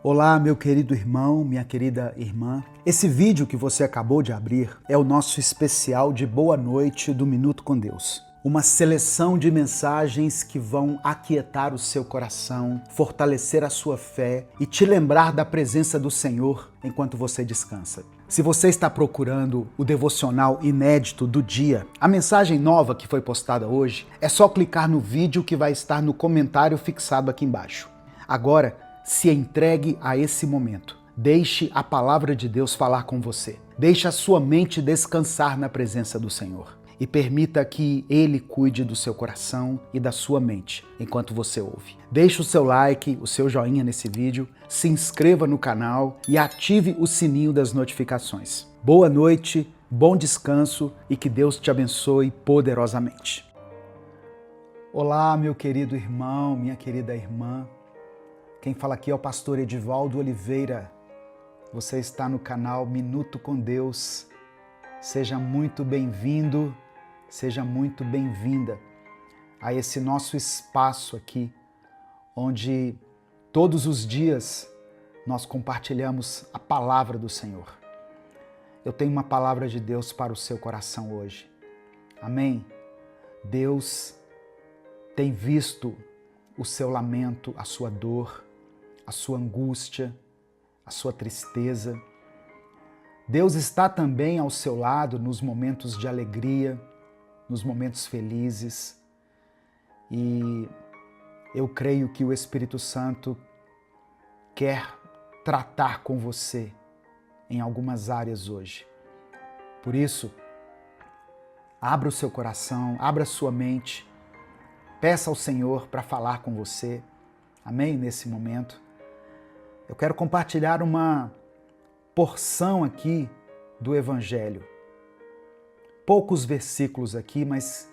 Olá, meu querido irmão, minha querida irmã. Esse vídeo que você acabou de abrir é o nosso especial de Boa Noite do Minuto com Deus. Uma seleção de mensagens que vão aquietar o seu coração, fortalecer a sua fé e te lembrar da presença do Senhor enquanto você descansa. Se você está procurando o devocional inédito do dia, a mensagem nova que foi postada hoje, é só clicar no vídeo que vai estar no comentário fixado aqui embaixo. Agora, se entregue a esse momento. Deixe a palavra de Deus falar com você. Deixe a sua mente descansar na presença do Senhor. E permita que Ele cuide do seu coração e da sua mente enquanto você ouve. Deixe o seu like, o seu joinha nesse vídeo, se inscreva no canal e ative o sininho das notificações. Boa noite, bom descanso e que Deus te abençoe poderosamente. Olá, meu querido irmão, minha querida irmã. Quem fala aqui é o pastor Edivaldo Oliveira. Você está no canal Minuto com Deus. Seja muito bem-vindo, seja muito bem-vinda a esse nosso espaço aqui, onde todos os dias nós compartilhamos a palavra do Senhor. Eu tenho uma palavra de Deus para o seu coração hoje. Amém? Deus tem visto o seu lamento, a sua dor, a sua angústia, a sua tristeza. Deus está também ao seu lado nos momentos de alegria, nos momentos felizes. E eu creio que o Espírito Santo quer tratar com você em algumas áreas hoje. Por isso, abra o seu coração, abra a sua mente, peça ao Senhor para falar com você. Amém? Nesse momento. Eu quero compartilhar uma porção aqui do Evangelho. Poucos versículos aqui, mas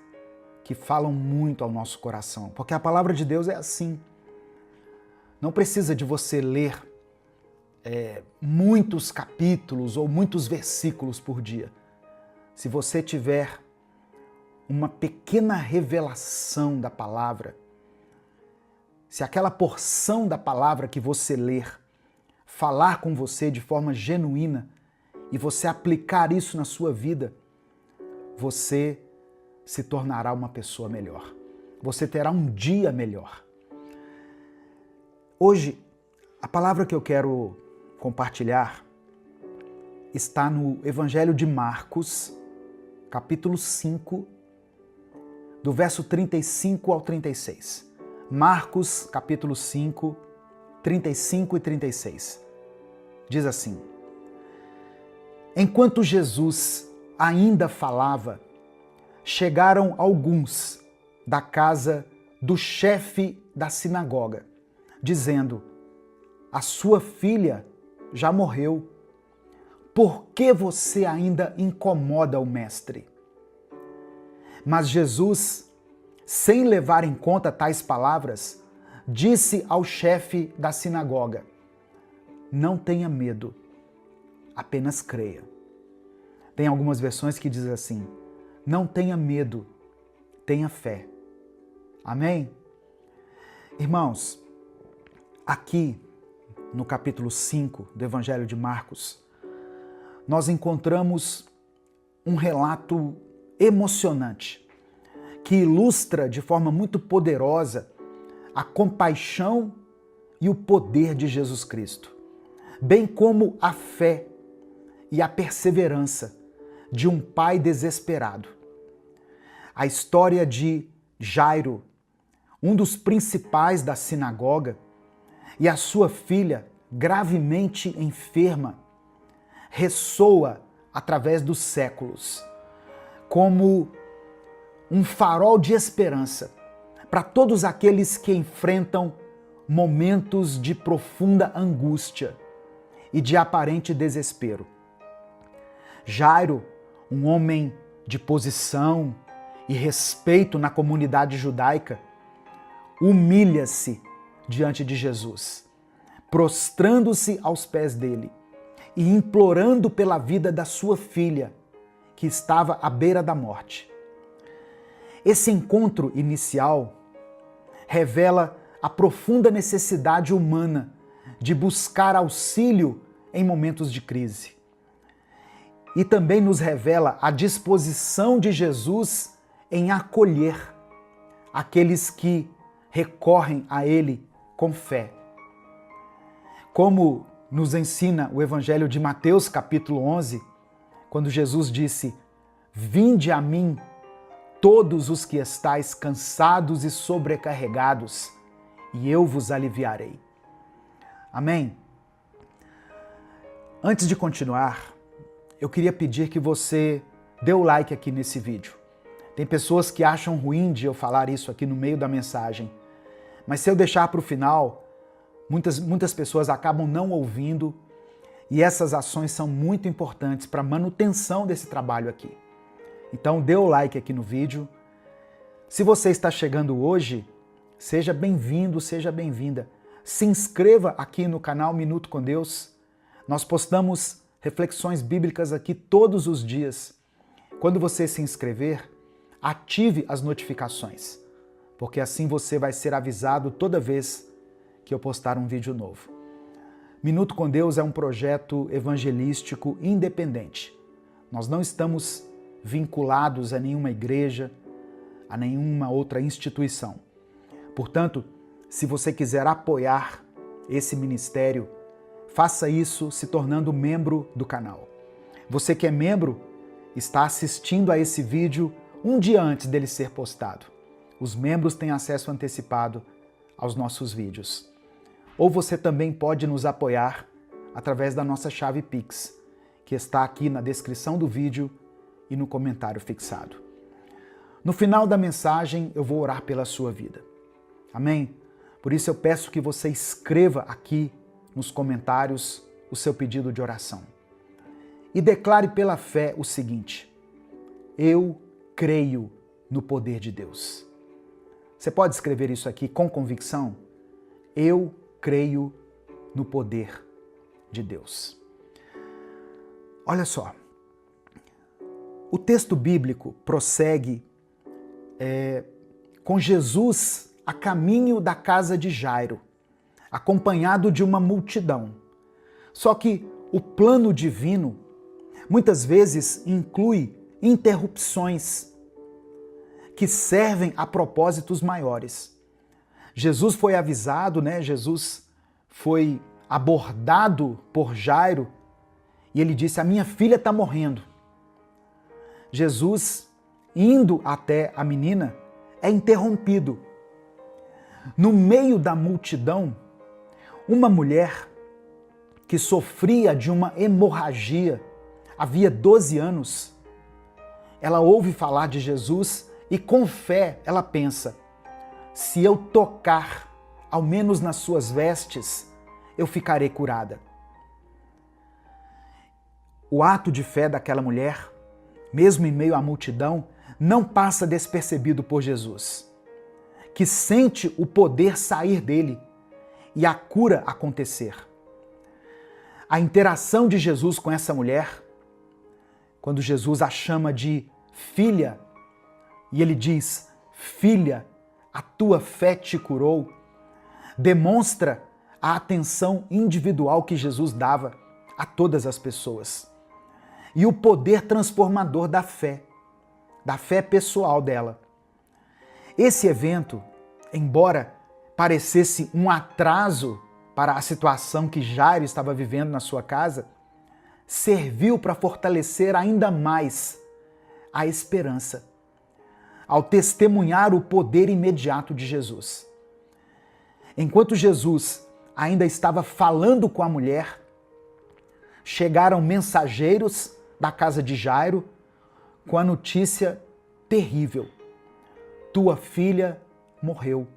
que falam muito ao nosso coração. Porque a palavra de Deus é assim. Não precisa de você ler muitos capítulos ou muitos versículos por dia. Se você tiver uma pequena revelação da palavra, se aquela porção da palavra que você ler falar com você de forma genuína e você aplicar isso na sua vida, você se tornará uma pessoa melhor. Você terá um dia melhor. Hoje, a palavra que eu quero compartilhar está no Evangelho de Marcos, capítulo 5, do verso 35 ao 36. Marcos, capítulo 5, 35 e 36. Diz assim: Enquanto Jesus ainda falava, chegaram alguns da casa do chefe da sinagoga, dizendo: A sua filha já morreu. Por que você ainda incomoda o mestre? Mas Jesus, sem levar em conta tais palavras, disse ao chefe da sinagoga: Não tenha medo, apenas creia. Tem algumas versões que dizem assim: Não tenha medo, tenha fé. Amém? Irmãos, aqui no capítulo 5 do Evangelho de Marcos, nós encontramos um relato emocionante que ilustra de forma muito poderosa a compaixão e o poder de Jesus Cristo, bem como a fé e a perseverança de um pai desesperado. A história de Jairo, um dos principais da sinagoga, e a sua filha gravemente enferma, ressoa através dos séculos como um farol de esperança para todos aqueles que enfrentam momentos de profunda angústia e de aparente desespero. Jairo, um homem de posição e respeito na comunidade judaica, humilha-se diante de Jesus, prostrando-se aos pés dele e implorando pela vida da sua filha, que estava à beira da morte. Esse encontro inicial revela a profunda necessidade humana de buscar auxílio em momentos de crise. E também nos revela a disposição de Jesus em acolher aqueles que recorrem a Ele com fé. Como nos ensina o Evangelho de Mateus, capítulo 11, quando Jesus disse: "Vinde a mim, todos os que estáis cansados e sobrecarregados, e eu vos aliviarei." Amém? Antes de continuar, eu queria pedir que você dê o like aqui nesse vídeo. Tem pessoas que acham ruim de eu falar isso aqui no meio da mensagem, mas se eu deixar para o final, muitas pessoas acabam não ouvindo, e essas ações são muito importantes para a manutenção desse trabalho aqui. Então dê o like aqui no vídeo. Se você está chegando hoje, seja bem-vindo, seja bem-vinda. Se inscreva aqui no canal Minuto com Deus. Nós postamos reflexões bíblicas aqui todos os dias. Quando você se inscrever, ative as notificações, porque assim você vai ser avisado toda vez que eu postar um vídeo novo. Minuto com Deus é um projeto evangelístico independente. Nós não estamos vinculados a nenhuma igreja, a nenhuma outra instituição. Portanto, se você quiser apoiar esse ministério, faça isso se tornando membro do canal. Você que é membro está assistindo a esse vídeo um dia antes dele ser postado. Os membros têm acesso antecipado aos nossos vídeos. Ou você também pode nos apoiar através da nossa chave Pix, que está aqui na descrição do vídeo e no comentário fixado. No final da mensagem, eu vou orar pela sua vida. Amém? Por isso eu peço que você escreva aqui nos comentários o seu pedido de oração. E declare pela fé o seguinte: eu creio no poder de Deus. Você pode escrever isso aqui com convicção? Eu creio no poder de Deus. Olha só, o texto bíblico prossegue com Jesus a caminho da casa de Jairo, acompanhado de uma multidão. Só que o plano divino muitas vezes inclui interrupções que servem a propósitos maiores. Jesus foi avisado, Jesus foi abordado por Jairo e ele disse: "A minha filha está morrendo." Jesus, indo até a menina, é interrompido. No meio da multidão, uma mulher que sofria de uma hemorragia havia 12 anos, ela ouve falar de Jesus e com fé ela pensa: se eu tocar ao menos nas suas vestes, eu ficarei curada. O ato de fé daquela mulher, mesmo em meio à multidão, não passa despercebido por Jesus, que sente o poder sair dele e a cura acontecer. A interação de Jesus com essa mulher, quando Jesus a chama de filha, e ele diz: "Filha, a tua fé te curou", demonstra a atenção individual que Jesus dava a todas as pessoas e o poder transformador da fé pessoal dela. Esse evento, embora parecesse um atraso para a situação que Jairo estava vivendo na sua casa, serviu para fortalecer ainda mais a esperança, ao testemunhar o poder imediato de Jesus. Enquanto Jesus ainda estava falando com a mulher, chegaram mensageiros da casa de Jairo com a notícia terrível: tua filha morreu.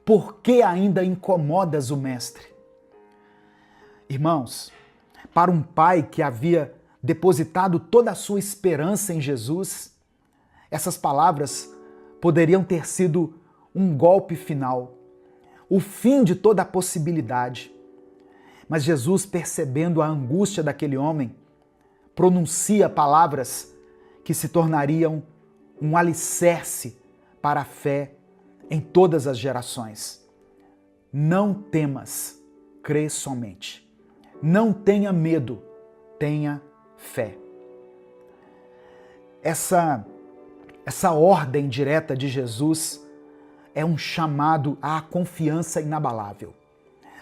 Por que ainda incomodas o mestre? Irmãos, para um pai que havia depositado toda a sua esperança em Jesus, essas palavras poderiam ter sido um golpe final, o fim de toda a possibilidade. Mas Jesus, percebendo a angústia daquele homem, pronuncia palavras que se tornariam um alicerce para a fé em todas as gerações. Não temas, crê somente. Não tenha medo, tenha fé. Essa ordem direta de Jesus é um chamado à confiança inabalável.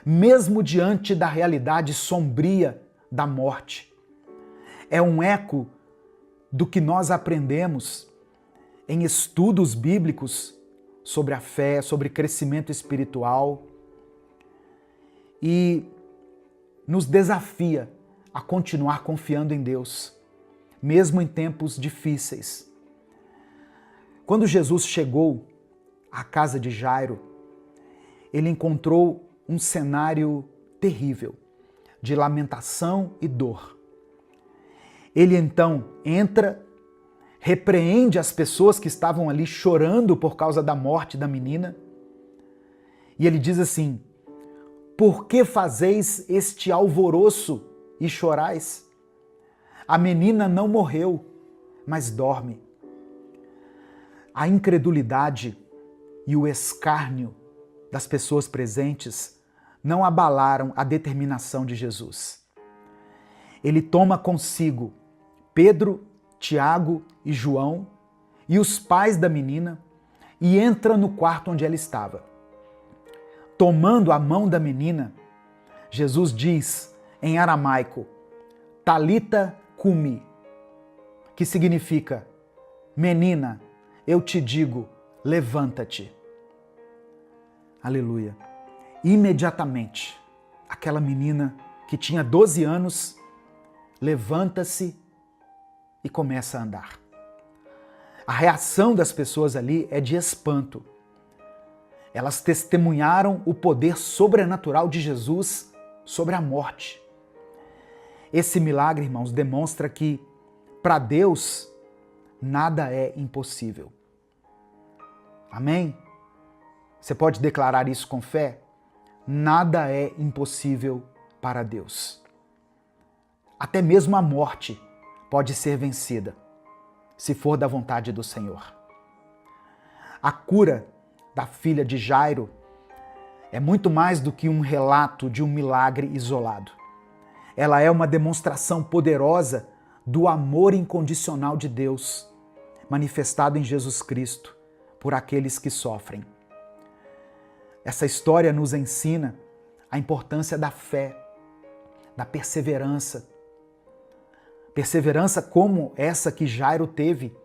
Mesmo diante da realidade sombria da morte. É um eco do que nós aprendemos em estudos bíblicos sobre a fé, sobre crescimento espiritual e nos desafia a continuar confiando em Deus, mesmo em tempos difíceis. Quando Jesus chegou à casa de Jairo, ele encontrou um cenário terrível de lamentação e dor. Ele então entra, repreende as pessoas que estavam ali chorando por causa da morte da menina, e ele diz assim: por que fazeis este alvoroço e chorais? A menina não morreu, mas dorme. A incredulidade e o escárnio das pessoas presentes não abalaram a determinação de Jesus. Ele toma consigo Pedro, Tiago e João e os pais da menina e entra no quarto onde ela estava. Tomando a mão da menina, Jesus diz em aramaico, Talita cumi, que significa, menina, eu te digo, levanta-te. Aleluia. Imediatamente, aquela menina que tinha 12 anos, levanta-se e começa a andar. A reação das pessoas ali é de espanto. Elas testemunharam o poder sobrenatural de Jesus sobre a morte. Esse milagre, irmãos, demonstra que, para Deus, nada é impossível. Amém? Você pode declarar isso com fé? Nada é impossível para Deus. Até mesmo a morte pode ser vencida, se for da vontade do Senhor. A cura da filha de Jairo é muito mais do que um relato de um milagre isolado. Ela é uma demonstração poderosa do amor incondicional de Deus, manifestado em Jesus Cristo por aqueles que sofrem. Essa história nos ensina a importância da fé, da perseverança. Perseverança como essa que Jairo teve,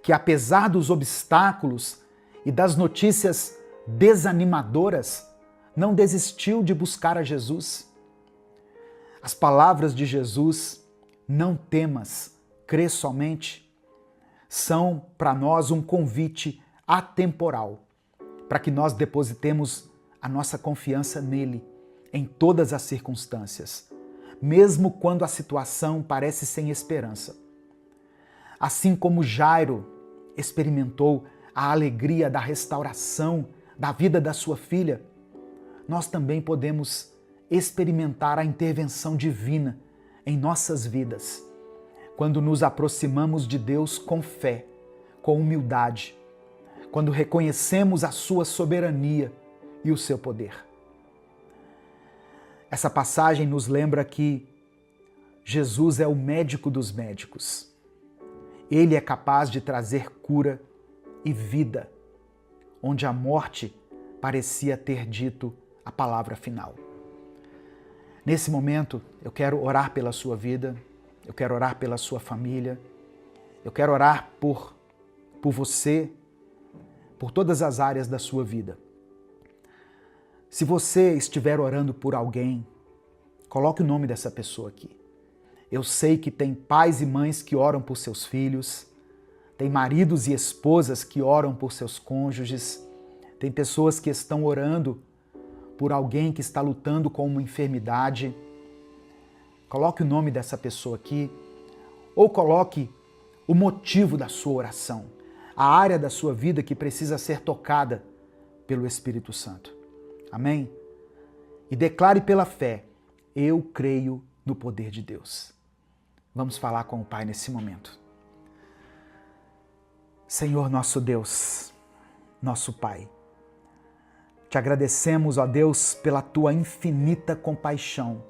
que apesar dos obstáculos e das notícias desanimadoras, não desistiu de buscar a Jesus. As palavras de Jesus, não temas, crê somente, são para nós um convite atemporal, para que nós depositemos a nossa confiança nele em todas as circunstâncias, mesmo quando a situação parece sem esperança. Assim como Jairo experimentou a alegria da restauração da vida da sua filha, nós também podemos experimentar a intervenção divina em nossas vidas, quando nos aproximamos de Deus com fé, com humildade, quando reconhecemos a sua soberania e o seu poder. Essa passagem nos lembra que Jesus é o médico dos médicos. Ele é capaz de trazer cura e vida, onde a morte parecia ter dito a palavra final. Nesse momento, eu quero orar pela sua vida, eu quero orar pela sua família, eu quero orar por você, por todas as áreas da sua vida. Se você estiver orando por alguém, coloque o nome dessa pessoa aqui. Eu sei que tem pais e mães que oram por seus filhos, tem maridos e esposas que oram por seus cônjuges, tem pessoas que estão orando por alguém que está lutando com uma enfermidade. Coloque o nome dessa pessoa aqui, ou coloque o motivo da sua oração, a área da sua vida que precisa ser tocada pelo Espírito Santo. Amém? E declare pela fé, eu creio no poder de Deus. Vamos falar com o Pai nesse momento. Senhor nosso Deus, nosso Pai, Te agradecemos, ó Deus, pela tua infinita compaixão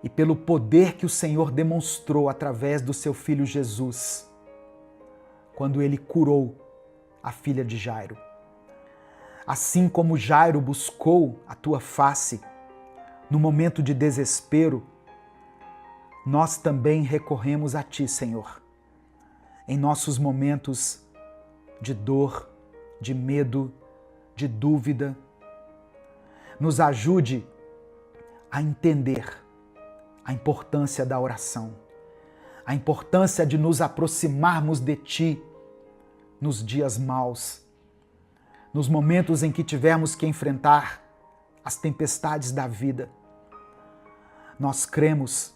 e pelo poder que o Senhor demonstrou através do seu Filho Jesus, quando ele curou a filha de Jairo. Assim como Jairo buscou a tua face no momento de desespero, nós também recorremos a ti, Senhor, em nossos momentos de dor, de medo, de dúvida. Nos ajude a entender a importância da oração, a importância de nos aproximarmos de ti nos dias maus, nos momentos em que tivermos que enfrentar as tempestades da vida. Nós cremos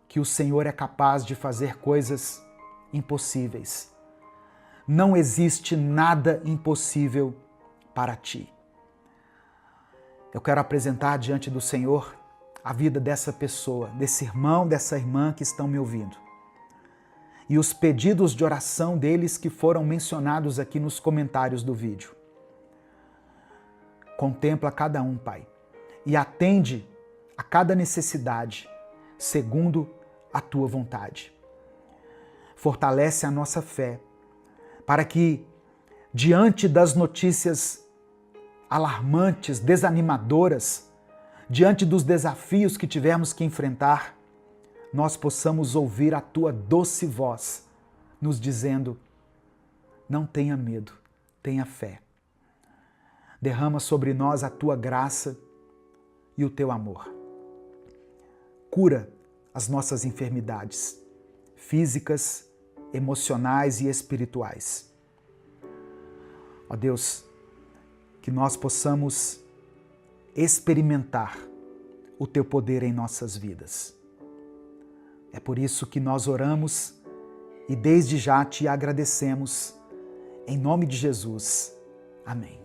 que o Senhor é capaz de fazer coisas impossíveis. Não existe nada impossível para ti. Eu quero apresentar diante do Senhor a vida dessa pessoa, desse irmão, dessa irmã que estão me ouvindo. E os pedidos de oração deles que foram mencionados aqui nos comentários do vídeo. Contempla cada um, Pai, e atende a cada necessidade, segundo a tua vontade. Fortalece a nossa fé, para que, diante das notícias alarmantes, desanimadoras, diante dos desafios que tivermos que enfrentar, nós possamos ouvir a tua doce voz, nos dizendo: não tenha medo, tenha fé. Derrama sobre nós a tua graça e o teu amor. Cura as nossas enfermidades, físicas, emocionais e espirituais. Ó Deus, que nós possamos experimentar o teu poder em nossas vidas. É por isso que nós oramos e desde já te agradecemos. Em nome de Jesus. Amém.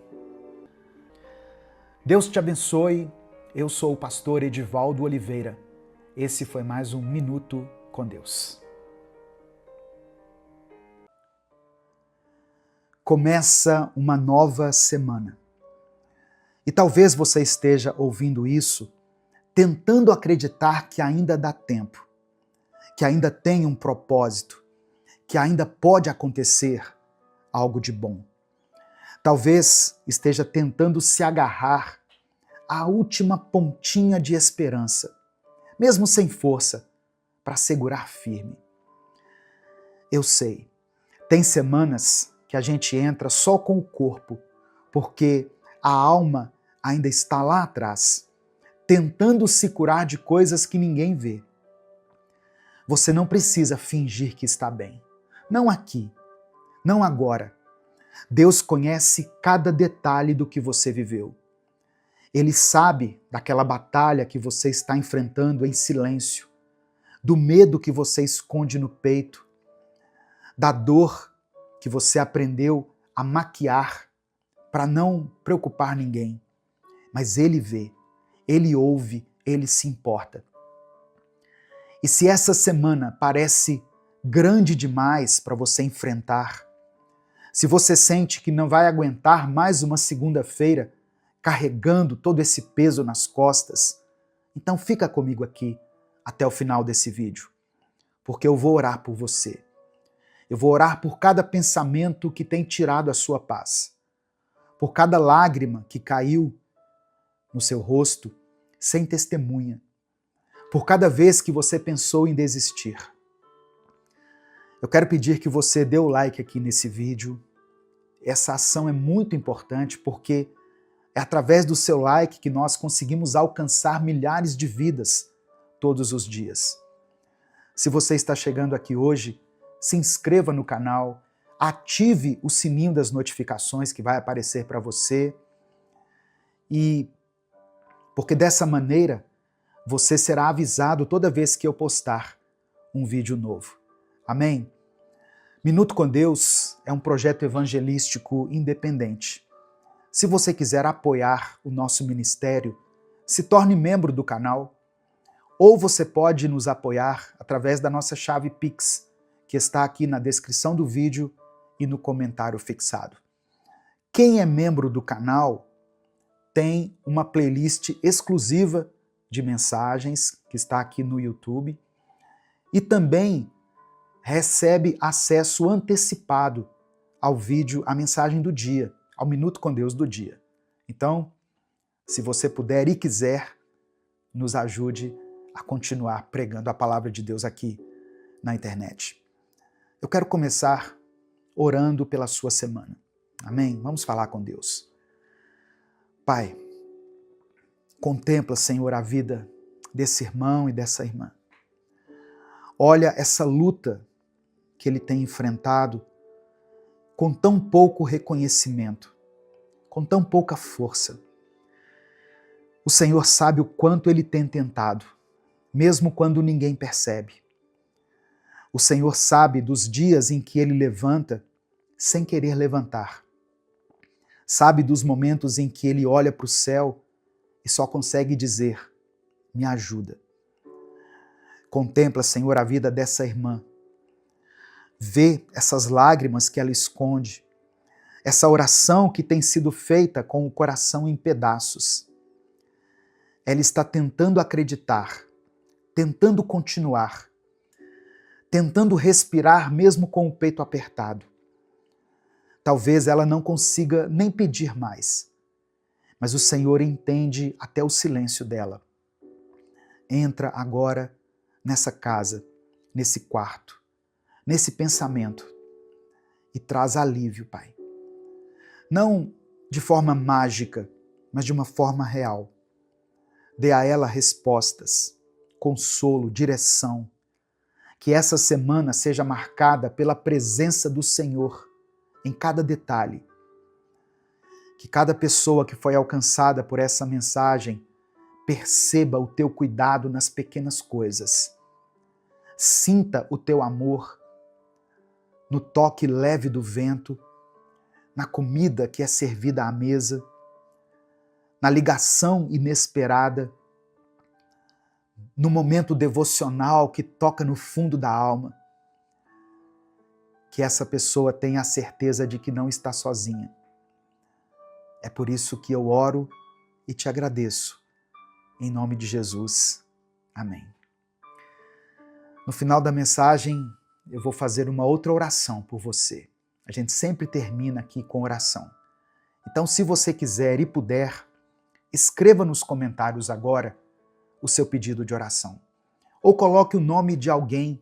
Deus te abençoe. Eu sou o pastor Edivaldo Oliveira. Esse foi mais um Minuto com Deus. Começa uma nova semana. E talvez você esteja ouvindo isso tentando acreditar que ainda dá tempo, que ainda tem um propósito, que ainda pode acontecer algo de bom. Talvez esteja tentando se agarrar à última pontinha de esperança, mesmo sem força, para segurar firme. Eu sei, tem semanas que a gente entra só com o corpo, porque a alma ainda está lá atrás, tentando se curar de coisas que ninguém vê. Você não precisa fingir que está bem. Não aqui, não agora. Deus conhece cada detalhe do que você viveu. Ele sabe daquela batalha que você está enfrentando em silêncio, do medo que você esconde no peito, da dor que você aprendeu a maquiar para não preocupar ninguém. Mas Ele vê, Ele ouve, Ele se importa. E se essa semana parece grande demais para você enfrentar, se você sente que não vai aguentar mais uma segunda-feira carregando todo esse peso nas costas, então fica comigo aqui até o final desse vídeo, porque eu vou orar por você. Eu vou orar por cada pensamento que tem tirado a sua paz, por cada lágrima que caiu no seu rosto sem testemunha, por cada vez que você pensou em desistir. Eu quero pedir que você dê o like aqui nesse vídeo. Essa ação é muito importante porque é através do seu like que nós conseguimos alcançar milhares de vidas todos os dias. Se você está chegando aqui hoje, se inscreva no canal, ative o sininho das notificações que vai aparecer para você, e porque dessa maneira você será avisado toda vez que eu postar um vídeo novo. Amém? Minuto com Deus é um projeto evangelístico independente. Se você quiser apoiar o nosso ministério, se torne membro do canal, ou você pode nos apoiar através da nossa chave Pix, que está aqui na descrição do vídeo e no comentário fixado. Quem é membro do canal tem uma playlist exclusiva de mensagens que está aqui no YouTube e também recebe acesso antecipado ao vídeo, à mensagem do dia, ao Minuto com Deus do dia. Então, se você puder e quiser, nos ajude a continuar pregando a palavra de Deus aqui na internet. Eu quero começar orando pela sua semana. Amém? Vamos falar com Deus. Pai, contempla, Senhor, a vida desse irmão e dessa irmã. Olha essa luta que ele tem enfrentado com tão pouco reconhecimento, com tão pouca força. O Senhor sabe o quanto ele tem tentado, mesmo quando ninguém percebe. O Senhor sabe dos dias em que ele levanta sem querer levantar. Sabe dos momentos em que ele olha para o céu e só consegue dizer, me ajuda. Contempla, Senhor, a vida dessa irmã. Vê essas lágrimas que ela esconde, essa oração que tem sido feita com o coração em pedaços. Ela está tentando acreditar, tentando continuar, tentando respirar mesmo com o peito apertado. Talvez ela não consiga nem pedir mais, mas o Senhor entende até o silêncio dela. Entra agora nessa casa, nesse quarto, nesse pensamento e traz alívio, Pai. Não de forma mágica, mas de uma forma real. Dê a ela respostas, consolo, direção. Que essa semana seja marcada pela presença do Senhor em cada detalhe. Que cada pessoa que foi alcançada por essa mensagem perceba o teu cuidado nas pequenas coisas. Sinta o teu amor no toque leve do vento, na comida que é servida à mesa, na ligação inesperada, no momento devocional que toca no fundo da alma. Que essa pessoa tenha a certeza de que não está sozinha. É por isso que eu oro e te agradeço. Em nome de Jesus. Amém. No final da mensagem, eu vou fazer uma outra oração por você. A gente sempre termina aqui com oração. Então, se você quiser e puder, escreva nos comentários agora o seu pedido de oração. Ou coloque o nome de alguém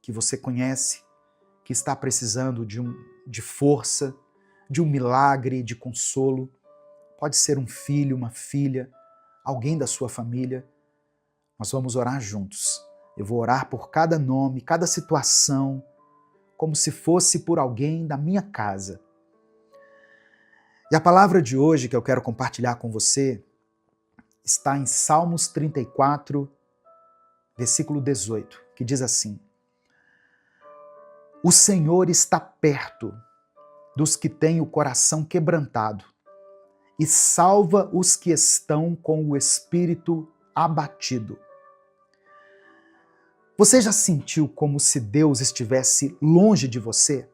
que você conhece, que está precisando de força, de um milagre, de consolo. Pode ser um filho, uma filha, alguém da sua família. Nós vamos orar juntos. Eu vou orar por cada nome, cada situação, como se fosse por alguém da minha casa. E a palavra de hoje que eu quero compartilhar com você está em Salmos 34, versículo 18, que diz assim: O Senhor está perto dos que têm o coração quebrantado e salva os que estão com o espírito abatido. Você já sentiu como se Deus estivesse longe de você?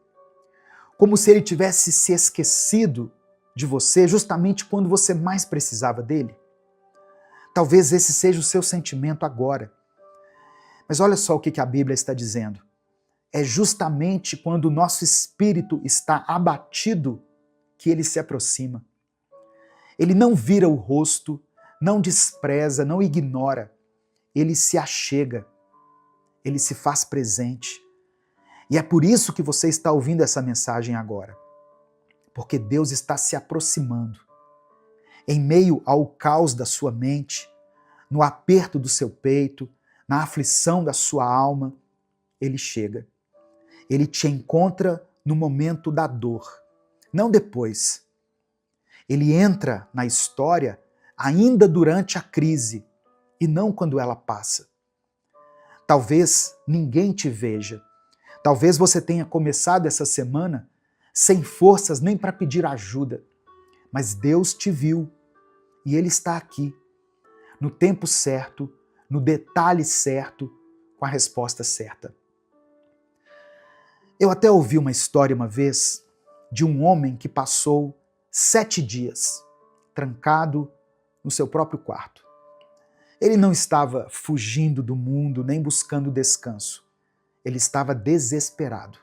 Como se Ele tivesse se esquecido de você justamente quando você mais precisava dele? Talvez esse seja o seu sentimento agora. Mas olha só o que a Bíblia está dizendo. É justamente quando o nosso espírito está abatido que Ele se aproxima. Ele não vira o rosto, não despreza, não ignora. Ele se achega. Ele se faz presente. E é por isso que você está ouvindo essa mensagem agora. Porque Deus está se aproximando. Em meio ao caos da sua mente, no aperto do seu peito, na aflição da sua alma, Ele chega. Ele te encontra no momento da dor, não depois. Ele entra na história ainda durante a crise e não quando ela passa. Talvez ninguém te veja. Talvez você tenha começado essa semana sem forças nem para pedir ajuda. Mas Deus te viu e Ele está aqui, no tempo certo, no detalhe certo, com a resposta certa. Eu até ouvi uma história uma vez de um homem que passou 7 dias, trancado no seu próprio quarto. Ele não estava fugindo do mundo, nem buscando descanso. Ele estava desesperado.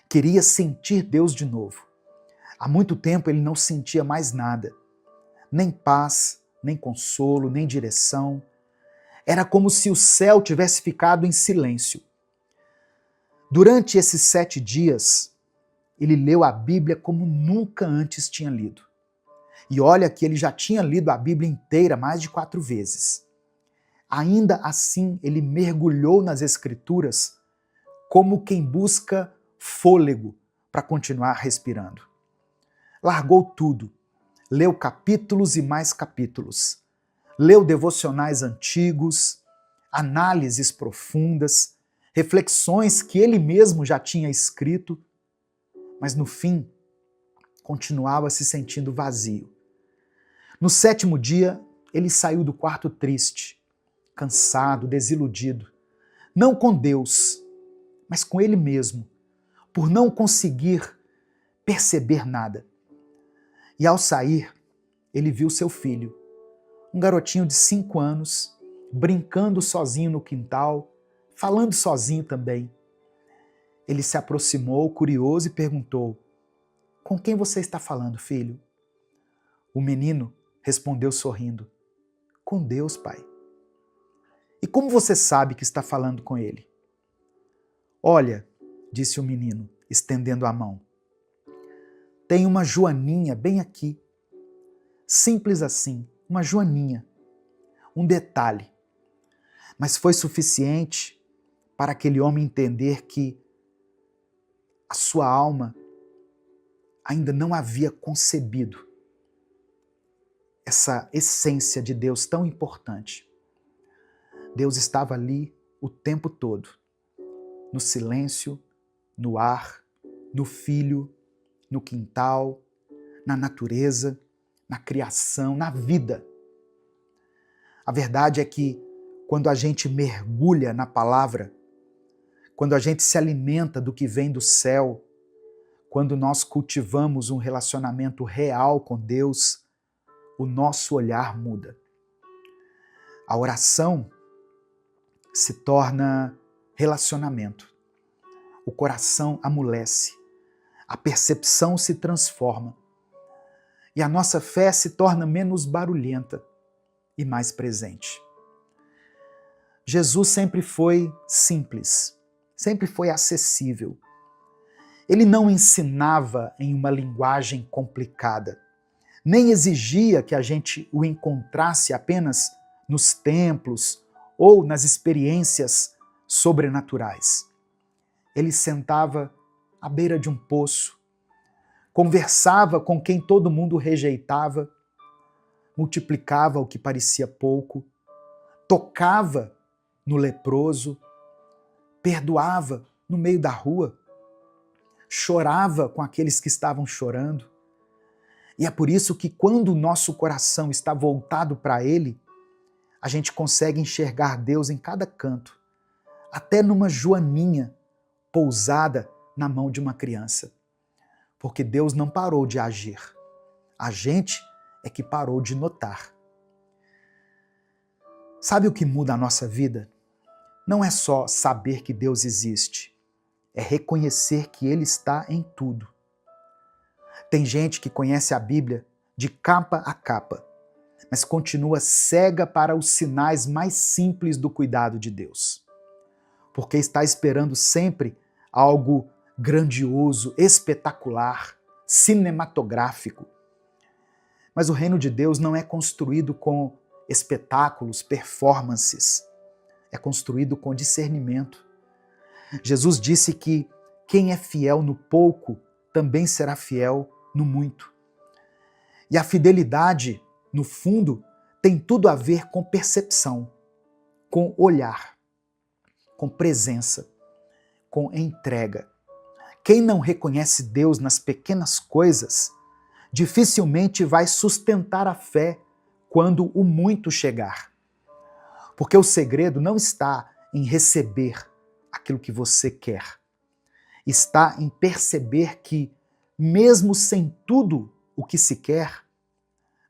Queria sentir Deus de novo. Há muito tempo ele não sentia mais nada. Nem paz, nem consolo, nem direção. Era como se o céu tivesse ficado em silêncio. Durante esses 7 dias, ele leu a Bíblia como nunca antes tinha lido. E olha que ele já tinha lido a Bíblia inteira mais de 4 vezes. Ainda assim, ele mergulhou nas Escrituras como quem busca fôlego para continuar respirando. Largou tudo, leu capítulos e mais capítulos, leu devocionais antigos, análises profundas, reflexões que ele mesmo já tinha escrito, mas no fim, continuava se sentindo vazio. No 7º dia, ele saiu do quarto triste, cansado, desiludido, não com Deus, mas com ele mesmo, por não conseguir perceber nada. E ao sair, ele viu seu filho, um garotinho de 5 anos, brincando sozinho no quintal, falando sozinho também. Ele se aproximou, curioso, e perguntou: "Com quem você está falando, filho?" O menino respondeu sorrindo: "Com Deus, pai." "E como você sabe que está falando com ele?" "Olha", disse o menino, estendendo a mão, "tem uma joaninha bem aqui." Simples assim, uma joaninha. Um detalhe. Mas foi suficiente para aquele homem entender que a sua alma ainda não havia concebido essa essência de Deus tão importante. Deus estava ali o tempo todo, no silêncio, no ar, no filho, no quintal, na natureza, na criação, na vida. A verdade é que quando a gente mergulha na palavra, quando a gente se alimenta do que vem do céu, quando nós cultivamos um relacionamento real com Deus, o nosso olhar muda. A oração se torna relacionamento. O coração amolece. A percepção se transforma. E a nossa fé se torna menos barulhenta e mais presente. Jesus sempre foi simples, sempre foi acessível. Ele não ensinava em uma linguagem complicada, nem exigia que a gente o encontrasse apenas nos templos ou nas experiências sobrenaturais. Ele sentava à beira de um poço, conversava com quem todo mundo rejeitava, multiplicava o que parecia pouco, tocava no leproso, perdoava no meio da rua, chorava com aqueles que estavam chorando. E é por isso que quando o nosso coração está voltado para Ele, a gente consegue enxergar Deus em cada canto, até numa joaninha pousada na mão de uma criança. Porque Deus não parou de agir. A gente é que parou de notar. Sabe o que muda a nossa vida? Não é só saber que Deus existe, é reconhecer que Ele está em tudo. Tem gente que conhece a Bíblia de capa a capa, mas continua cega para os sinais mais simples do cuidado de Deus. Porque está esperando sempre algo grandioso, espetacular, cinematográfico. Mas o reino de Deus não é construído com espetáculos, performances. É construído com discernimento. Jesus disse que quem é fiel no pouco também será fiel no muito. E a fidelidade, no fundo, tem tudo a ver com percepção, com olhar, com presença, com entrega. Quem não reconhece Deus nas pequenas coisas, dificilmente vai sustentar a fé quando o muito chegar. Porque o segredo não está em receber aquilo que você quer. Está em perceber que, mesmo sem tudo o que se quer,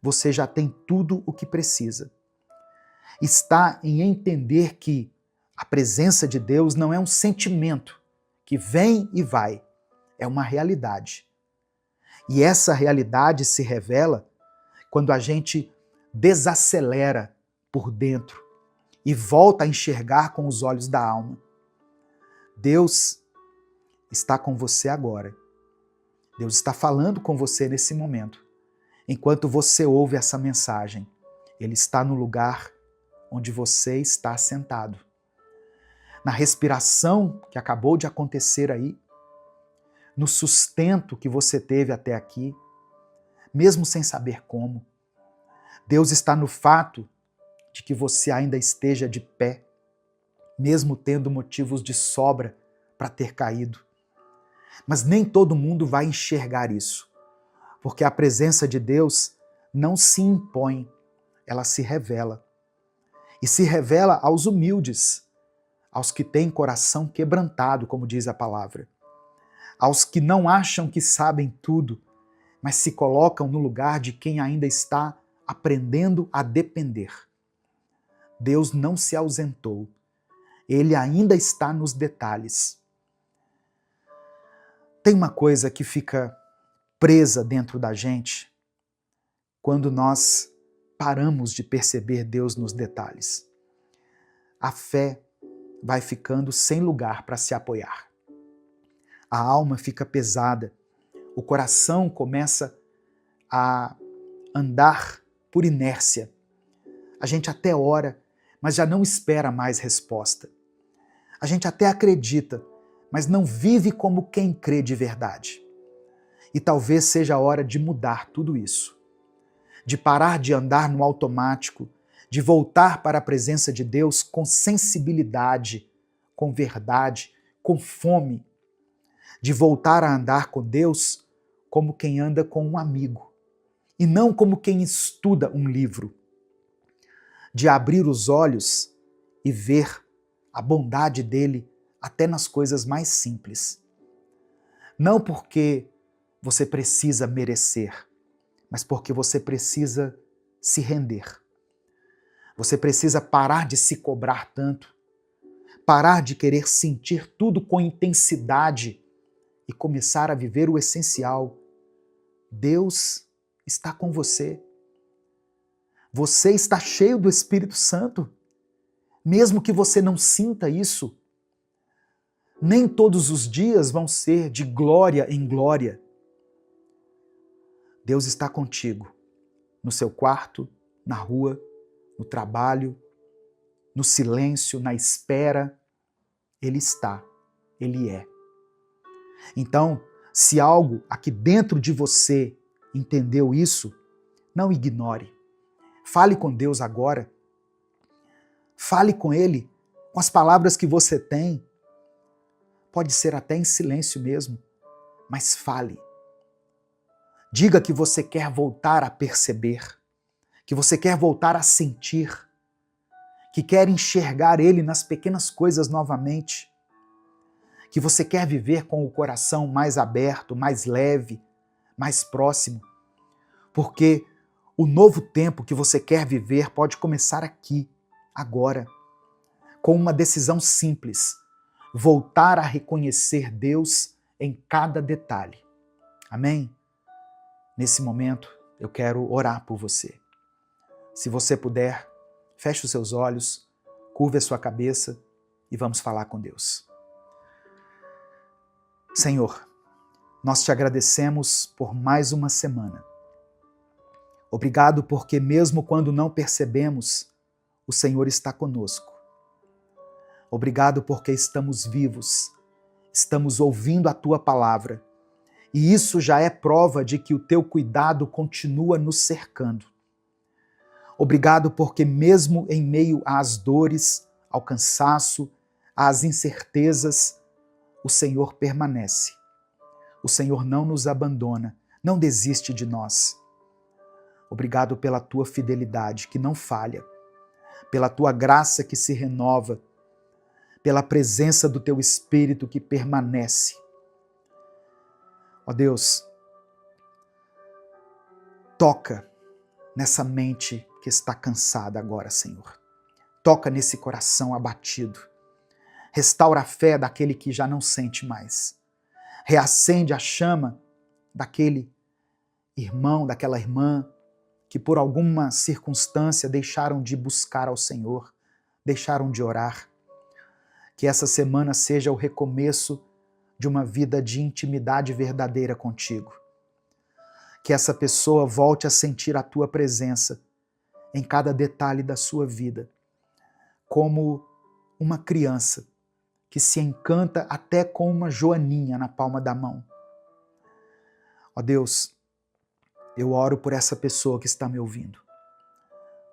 você já tem tudo o que precisa. Está em entender que a presença de Deus não é um sentimento que vem e vai, é uma realidade. E essa realidade se revela quando a gente desacelera por dentro e volta a enxergar com os olhos da alma. Deus está com você agora. Deus está falando com você nesse momento. Enquanto você ouve essa mensagem, Ele está no lugar onde você está sentado. Na respiração que acabou de acontecer aí, no sustento que você teve até aqui, mesmo sem saber como. Deus está no fato de que você ainda esteja de pé, mesmo tendo motivos de sobra para ter caído. Mas nem todo mundo vai enxergar isso, porque a presença de Deus não se impõe, ela se revela. E se revela aos humildes, aos que têm coração quebrantado, como diz a palavra, aos que não acham que sabem tudo, mas se colocam no lugar de quem ainda está aprendendo a depender. Deus não se ausentou, Ele ainda está nos detalhes. Tem uma coisa que fica presa dentro da gente quando nós paramos de perceber Deus nos detalhes. A fé vai ficando sem lugar para se apoiar. A alma fica pesada, o coração começa a andar por inércia. A gente até ora, mas já não espera mais resposta. A gente até acredita, mas não vive como quem crê de verdade. E talvez seja a hora de mudar tudo isso. De parar de andar no automático, de voltar para a presença de Deus com sensibilidade, com verdade, com fome. De voltar a andar com Deus como quem anda com um amigo, e não como quem estuda um livro. De abrir os olhos e ver a bondade dele até nas coisas mais simples. Não porque você precisa merecer, mas porque você precisa se render. Você precisa parar de se cobrar tanto, parar de querer sentir tudo com intensidade e começar a viver o essencial. Deus está com você. Você está cheio do Espírito Santo. Mesmo que você não sinta isso, nem todos os dias vão ser de glória em glória. Deus está contigo, no seu quarto, na rua, no trabalho, no silêncio, na espera. Ele está, Ele é. Então, se algo aqui dentro de você entendeu isso, não ignore. Fale com Deus agora. Fale com Ele com as palavras que você tem. Pode ser até em silêncio mesmo, mas fale. Diga que você quer voltar a perceber, que você quer voltar a sentir, que quer enxergar Ele nas pequenas coisas novamente, que você quer viver com o coração mais aberto, mais leve, mais próximo, porque o novo tempo que você quer viver pode começar aqui, agora, com uma decisão simples: voltar a reconhecer Deus em cada detalhe. Amém? Nesse momento, eu quero orar por você. Se você puder, feche os seus olhos, curve a sua cabeça e vamos falar com Deus. Senhor, nós te agradecemos por mais uma semana. Obrigado porque mesmo quando não percebemos, o Senhor está conosco. Obrigado porque estamos vivos, estamos ouvindo a Tua palavra, e isso já é prova de que o Teu cuidado continua nos cercando. Obrigado porque mesmo em meio às dores, ao cansaço, às incertezas, o Senhor permanece. O Senhor não nos abandona, não desiste de nós. Obrigado pela Tua fidelidade que não falha, pela Tua graça que se renova, pela presença do Teu Espírito que permanece. Ó Deus, Toca nessa mente que está cansada agora, Senhor. Toca nesse coração abatido. Restaura a fé daquele que já não sente mais. Reacende a chama daquele irmão, daquela irmã que por alguma circunstância deixaram de buscar ao Senhor, deixaram de orar. Que essa semana seja o recomeço de uma vida de intimidade verdadeira contigo. Que essa pessoa volte a sentir a tua presença em cada detalhe da sua vida, como uma criança que se encanta até com uma joaninha na palma da mão. Ó Deus, eu oro por essa pessoa que está me ouvindo,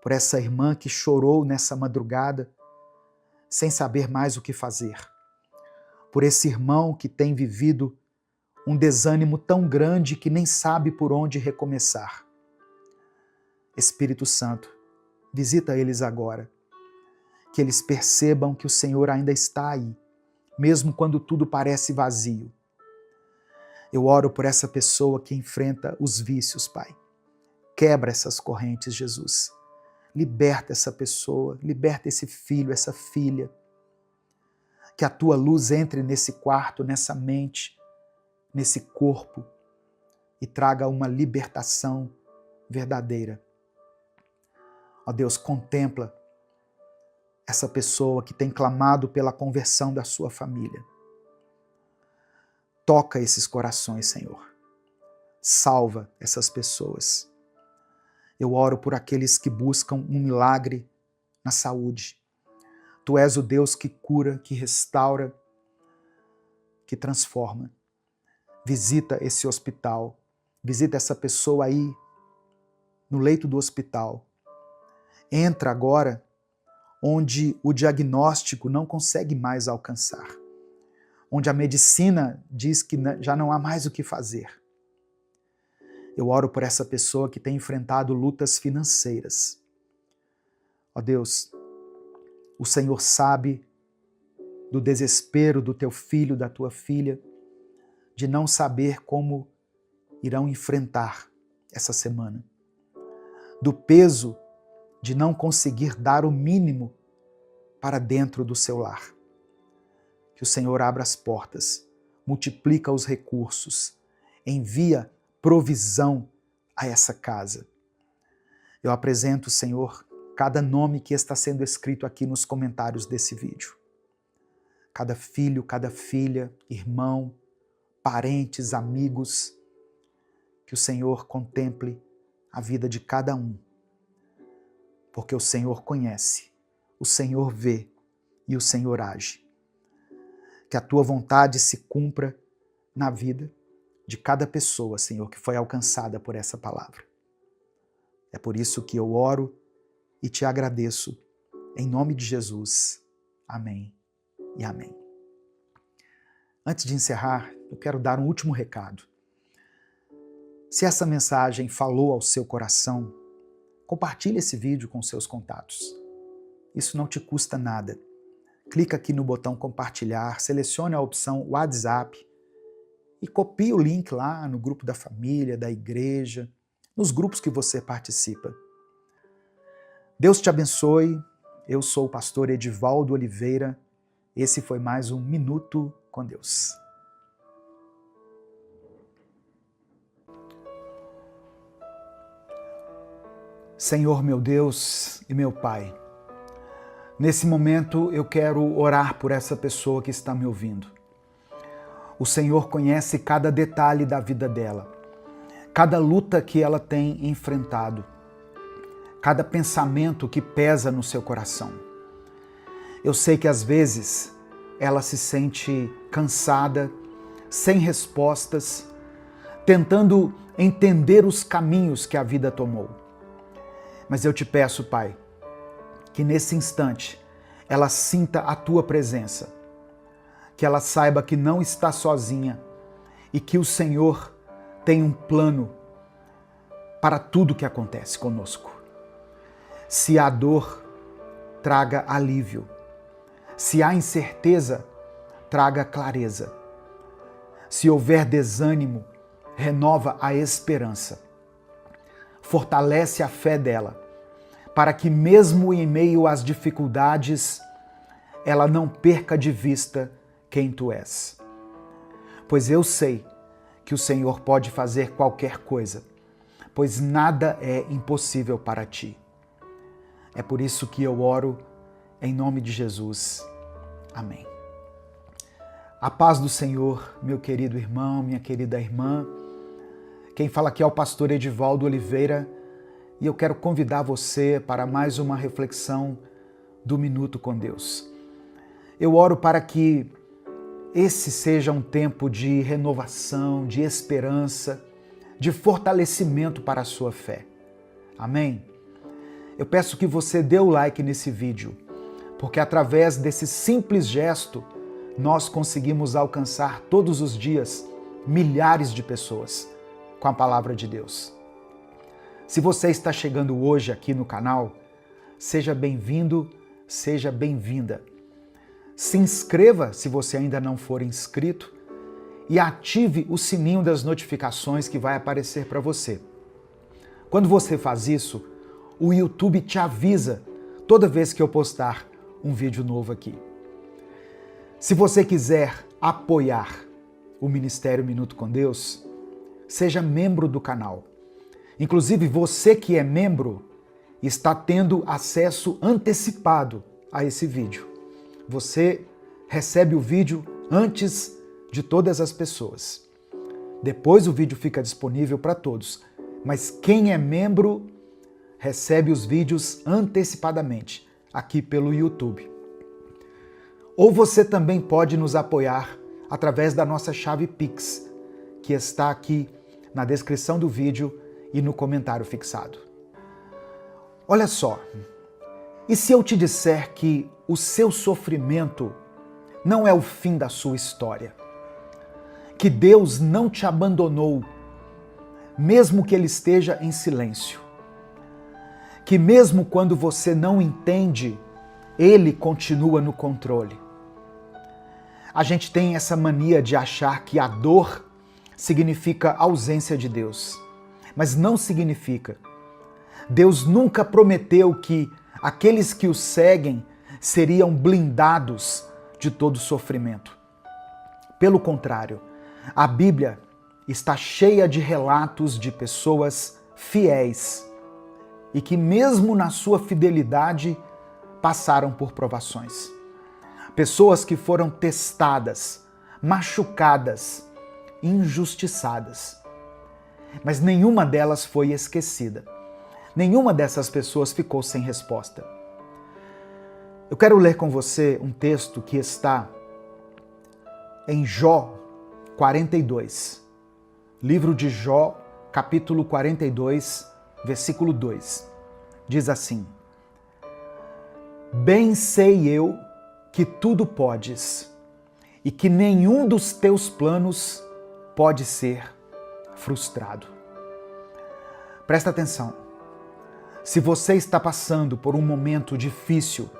por essa irmã que chorou nessa madrugada sem saber mais o que fazer, por esse irmão que tem vivido um desânimo tão grande que nem sabe por onde recomeçar. Espírito Santo, visita eles agora, que eles percebam que o Senhor ainda está aí, mesmo quando tudo parece vazio. Eu oro por essa pessoa que enfrenta os vícios, Pai. Quebra essas correntes, Jesus. Liberta essa pessoa, liberta esse filho, essa filha. Que a tua luz entre nesse quarto, nessa mente, nesse corpo e traga uma libertação verdadeira. Ó Deus, contempla essa pessoa que tem clamado pela conversão da sua família. Toca esses corações, Senhor. Salva essas pessoas. Eu oro por aqueles que buscam um milagre na saúde. Tu és o Deus que cura, que restaura, que transforma. Visita esse hospital. Visita essa pessoa aí no leito do hospital. Entra agora onde o diagnóstico não consegue mais alcançar. Onde a medicina diz que já não há mais o que fazer. Eu oro por essa pessoa que tem enfrentado lutas financeiras. Ó Deus, o Senhor sabe do desespero do teu filho, da tua filha, de não saber como irão enfrentar essa semana. Do peso de não conseguir dar o mínimo para dentro do seu lar. Que o Senhor abra as portas, multiplica os recursos, envia provisão a essa casa. Eu apresento, Senhor, cada nome que está sendo escrito aqui nos comentários desse vídeo. Cada filho, cada filha, irmão, parentes, amigos, que o Senhor contemple a vida de cada um. Porque o Senhor conhece, o Senhor vê e o Senhor age. Que a tua vontade se cumpra na vida de cada pessoa, Senhor, que foi alcançada por essa palavra. É por isso que eu oro e te agradeço, em nome de Jesus. Amém e amém. Antes de encerrar, eu quero dar um último recado. Se essa mensagem falou ao seu coração, compartilhe esse vídeo com seus contatos. Isso não te custa nada. Clica aqui no botão compartilhar, selecione a opção WhatsApp e copie o link lá no grupo da família, da igreja, nos grupos que você participa. Deus te abençoe. Eu sou o pastor Edivaldo Oliveira. Esse foi mais um Minuto com Deus. Senhor meu Deus e meu Pai, nesse momento eu quero orar por essa pessoa que está me ouvindo. O Senhor conhece cada detalhe da vida dela, cada luta que ela tem enfrentado, cada pensamento que pesa no seu coração. Eu sei que às vezes ela se sente cansada, sem respostas, tentando entender os caminhos que a vida tomou. Mas eu te peço, Pai, que nesse instante ela sinta a tua presença, que ela saiba que não está sozinha e que o Senhor tem um plano para tudo que acontece conosco. Se há dor, traga alívio. Se há incerteza, traga clareza. Se houver desânimo, renova a esperança. fortalece a fé dela, para que mesmo em meio às dificuldades, ela não perca de vista quem tu és. Pois eu sei que o Senhor pode fazer qualquer coisa, pois nada é impossível para ti. É por isso que eu oro em nome de Jesus. Amém. A paz do Senhor, meu querido irmão, minha querida irmã. Quem fala aqui é o pastor Edivaldo Oliveira e eu quero convidar você para mais uma reflexão do Minuto com Deus. Eu oro para que esse seja um tempo de renovação, de esperança, de fortalecimento para a sua fé. Amém? Eu peço que você dê o like nesse vídeo, porque através desse simples gesto, nós conseguimos alcançar todos os dias milhares de pessoas com a palavra de Deus. Se você está chegando hoje aqui no canal, seja bem-vindo, seja bem-vinda. Se inscreva se você ainda não for inscrito e ative o sininho das notificações que vai aparecer para você. Quando você faz isso, o YouTube te avisa toda vez que eu postar um vídeo novo aqui. Se você quiser apoiar o Ministério Minuto com Deus, seja membro do canal. Inclusive, você que é membro está tendo acesso antecipado a esse vídeo. Você recebe o vídeo antes de todas as pessoas. Depois o vídeo fica disponível para todos, mas quem é membro recebe os vídeos antecipadamente aqui pelo YouTube. Ou você também pode nos apoiar através da nossa chave Pix, que está aqui na descrição do vídeo e no comentário fixado. Olha só, e se eu te disser que o seu sofrimento não é o fim da sua história? Que Deus não te abandonou, mesmo que Ele esteja em silêncio? Que mesmo quando você não entende, Ele continua no controle? A gente tem essa mania de achar que a dor significa ausência de Deus, mas não significa. Deus nunca prometeu que aqueles que o seguem seriam blindados de todo sofrimento. Pelo contrário, a Bíblia está cheia de relatos de pessoas fiéis e que mesmo na sua fidelidade passaram por provações. Pessoas que foram testadas, machucadas, injustiçadas. Mas nenhuma delas foi esquecida. Nenhuma dessas pessoas ficou sem resposta. Eu quero ler com você um texto que está em Jó 42. Livro de Jó, capítulo 42, versículo 2. Diz assim: Bem sei eu que tudo podes e que nenhum dos teus planos pode ser frustrado. Presta atenção. Se você está passando por um momento difícil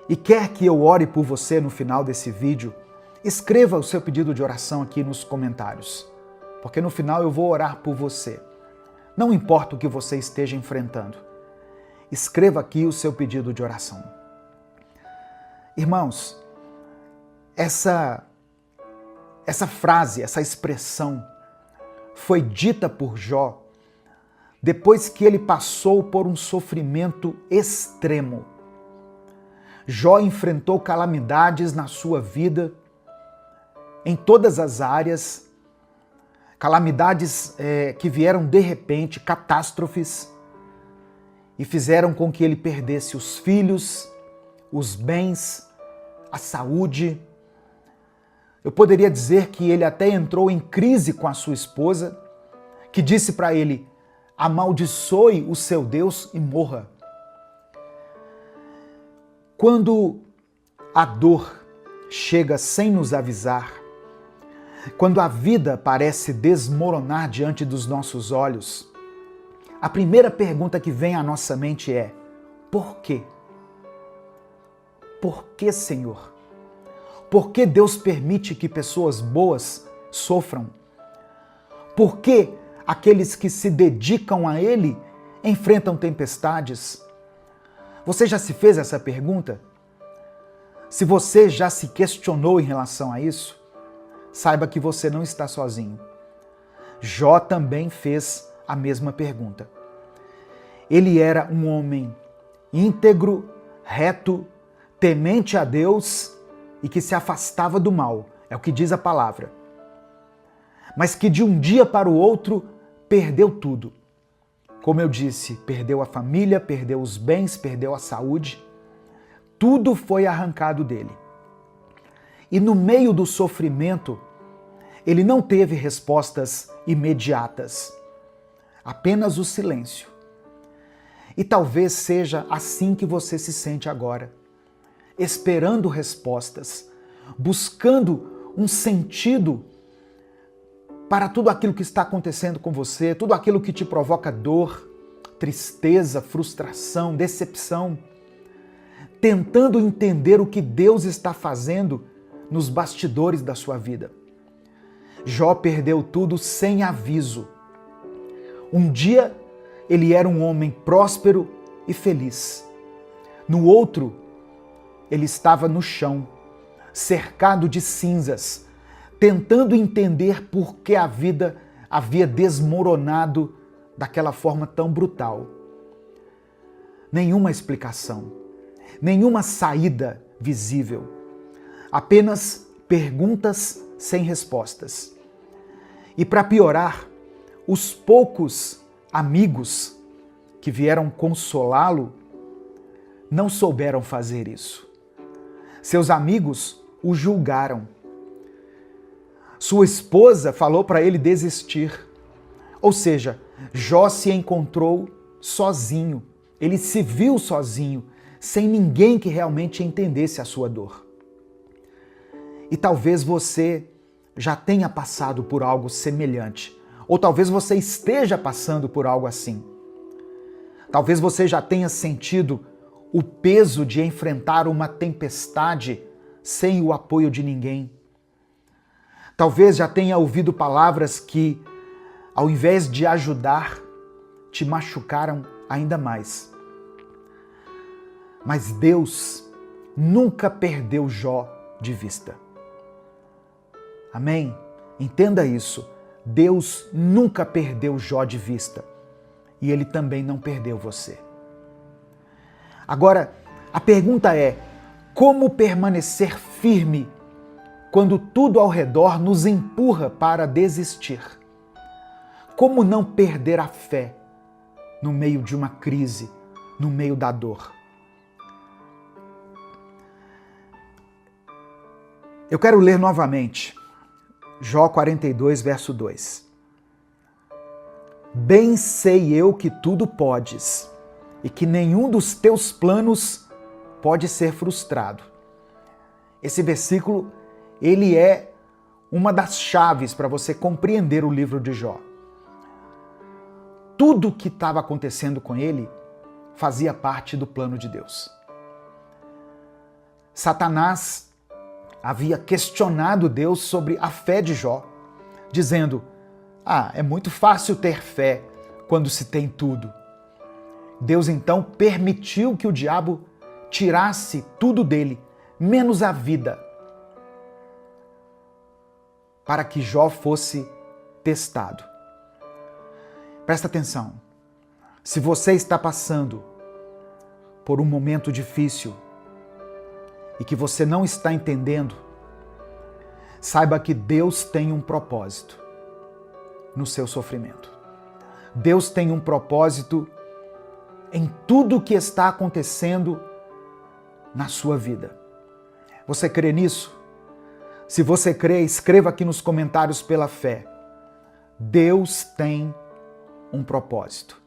e quer que eu ore por você no final desse vídeo, escreva o seu pedido de oração aqui nos comentários, porque no final eu vou orar por você. Não importa o que você esteja enfrentando, escreva aqui o seu pedido de oração. Irmãos, essa frase, essa expressão foi dita por Jó depois que ele passou por um sofrimento extremo. Jó enfrentou calamidades na sua vida, em todas as áreas, calamidades que vieram de repente, catástrofes, e fizeram com que ele perdesse os filhos, os bens, a saúde. Eu poderia dizer que ele até entrou em crise com a sua esposa, que disse para ele: amaldiçoe o seu Deus e morra. Quando a dor chega sem nos avisar, quando a vida parece desmoronar diante dos nossos olhos, a primeira pergunta que vem à nossa mente é: por quê? Por que, Senhor? Por que Deus permite que pessoas boas sofram? Por que aqueles que se dedicam a Ele enfrentam tempestades? Você já se fez essa pergunta? Se você já se questionou em relação a isso, saiba que você não está sozinho. Jó também fez a mesma pergunta. Ele era um homem íntegro, reto, temente a Deus e que se afastava do mal, é o que diz a palavra. Mas que de um dia para o outro perdeu tudo. Como eu disse, perdeu a família, perdeu os bens, perdeu a saúde. Tudo foi arrancado dele. E no meio do sofrimento, ele não teve respostas imediatas, apenas o silêncio. E talvez seja assim que você se sente agora, esperando respostas, buscando um sentido para tudo aquilo que está acontecendo com você, tudo aquilo que te provoca dor, tristeza, frustração, decepção, tentando entender o que Deus está fazendo nos bastidores da sua vida. Jó perdeu tudo sem aviso. Um dia ele era um homem próspero e feliz. No outro, ele estava no chão, cercado de cinzas, tentando entender por que a vida havia desmoronado daquela forma tão brutal. Nenhuma explicação, nenhuma saída visível, apenas perguntas sem respostas. E para piorar, os poucos amigos que vieram consolá-lo não souberam fazer isso. Seus amigos o julgaram. Sua esposa falou para ele desistir. Ou seja, Jó se encontrou sozinho. Ele se viu sozinho, sem ninguém que realmente entendesse a sua dor. E talvez você já tenha passado por algo semelhante. Ou talvez você esteja passando por algo assim. Talvez você já tenha sentido o peso de enfrentar uma tempestade sem o apoio de ninguém. Talvez já tenha ouvido palavras que, ao invés de ajudar, te machucaram ainda mais. Mas Deus nunca perdeu Jó de vista. Amém? Entenda isso. Deus nunca perdeu Jó de vista. E Ele também não perdeu você. Agora, a pergunta é: como permanecer firme quando tudo ao redor nos empurra para desistir? Como não perder a fé no meio de uma crise, no meio da dor? Eu quero ler novamente Jó 42, verso 2. Bem sei eu que tudo podes e que nenhum dos teus planos pode ser frustrado. Esse versículo, ele é uma das chaves para você compreender o livro de Jó. Tudo o que estava acontecendo com ele fazia parte do plano de Deus. Satanás havia questionado Deus sobre a fé de Jó, dizendo: é muito fácil ter fé quando se tem tudo. Deus então permitiu que o diabo tirasse tudo dele, menos a vida, para que Jó fosse testado. Presta atenção. Se você está passando por um momento difícil e que você não está entendendo, saiba que Deus tem um propósito no seu sofrimento. Deus tem um propósito em tudo o que está acontecendo na sua vida. Você crê nisso? Se você crê, escreva aqui nos comentários pela fé. Deus tem um propósito.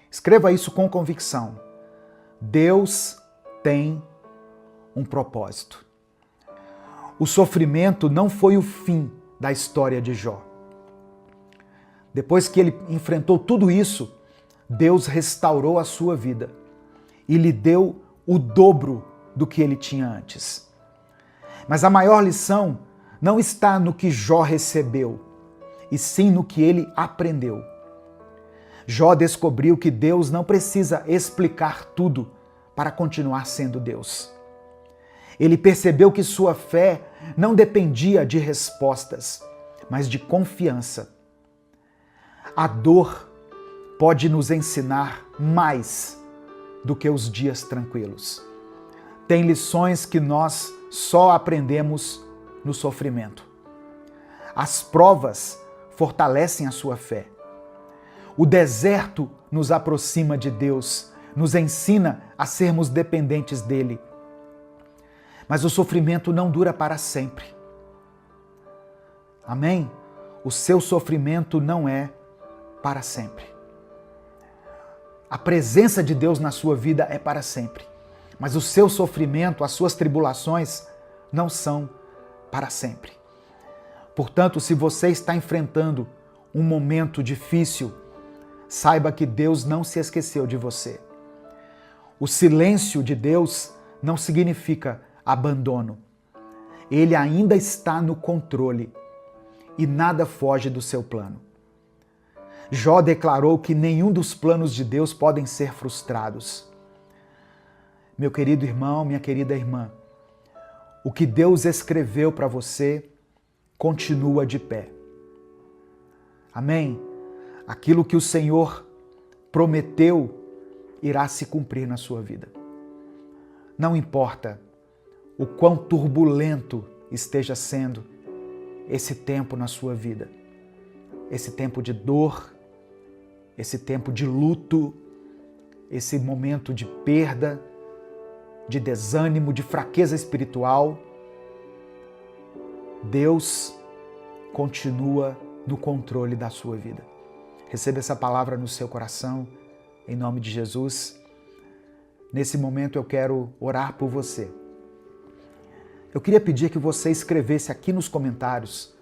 Escreva isso com convicção. Deus tem um propósito. O sofrimento não foi o fim da história de Jó. Depois que ele enfrentou tudo isso, Deus restaurou a sua vida e lhe deu o dobro do que ele tinha antes. Mas a maior lição não está no que Jó recebeu, e sim no que ele aprendeu. Jó descobriu que Deus não precisa explicar tudo para continuar sendo Deus. Ele percebeu que sua fé não dependia de respostas, mas de confiança. A dor pode nos ensinar mais do que os dias tranquilos. Tem lições que nós só aprendemos no sofrimento. As provas fortalecem a sua fé. O deserto nos aproxima de Deus, nos ensina a sermos dependentes dele. Mas o sofrimento não dura para sempre. Amém? O seu sofrimento não é para sempre. A presença de Deus na sua vida é para sempre. Mas o seu sofrimento, as suas tribulações não são para sempre. Portanto, se você está enfrentando um momento difícil, saiba que Deus não se esqueceu de você. O silêncio de Deus não significa abandono. Ele ainda está no controle e nada foge do seu plano. Jó declarou que nenhum dos planos de Deus podem ser frustrados. Meu querido irmão, minha querida irmã, o que Deus escreveu para você continua de pé. Amém? Aquilo que o Senhor prometeu irá se cumprir na sua vida. Não importa o quão turbulento esteja sendo esse tempo na sua vida, esse tempo de dor, esse tempo de luto, esse momento de perda, de desânimo, de fraqueza espiritual, Deus continua no controle da sua vida. Receba essa palavra no seu coração, em nome de Jesus. Nesse momento eu quero orar por você. Eu queria pedir que você escrevesse aqui nos comentários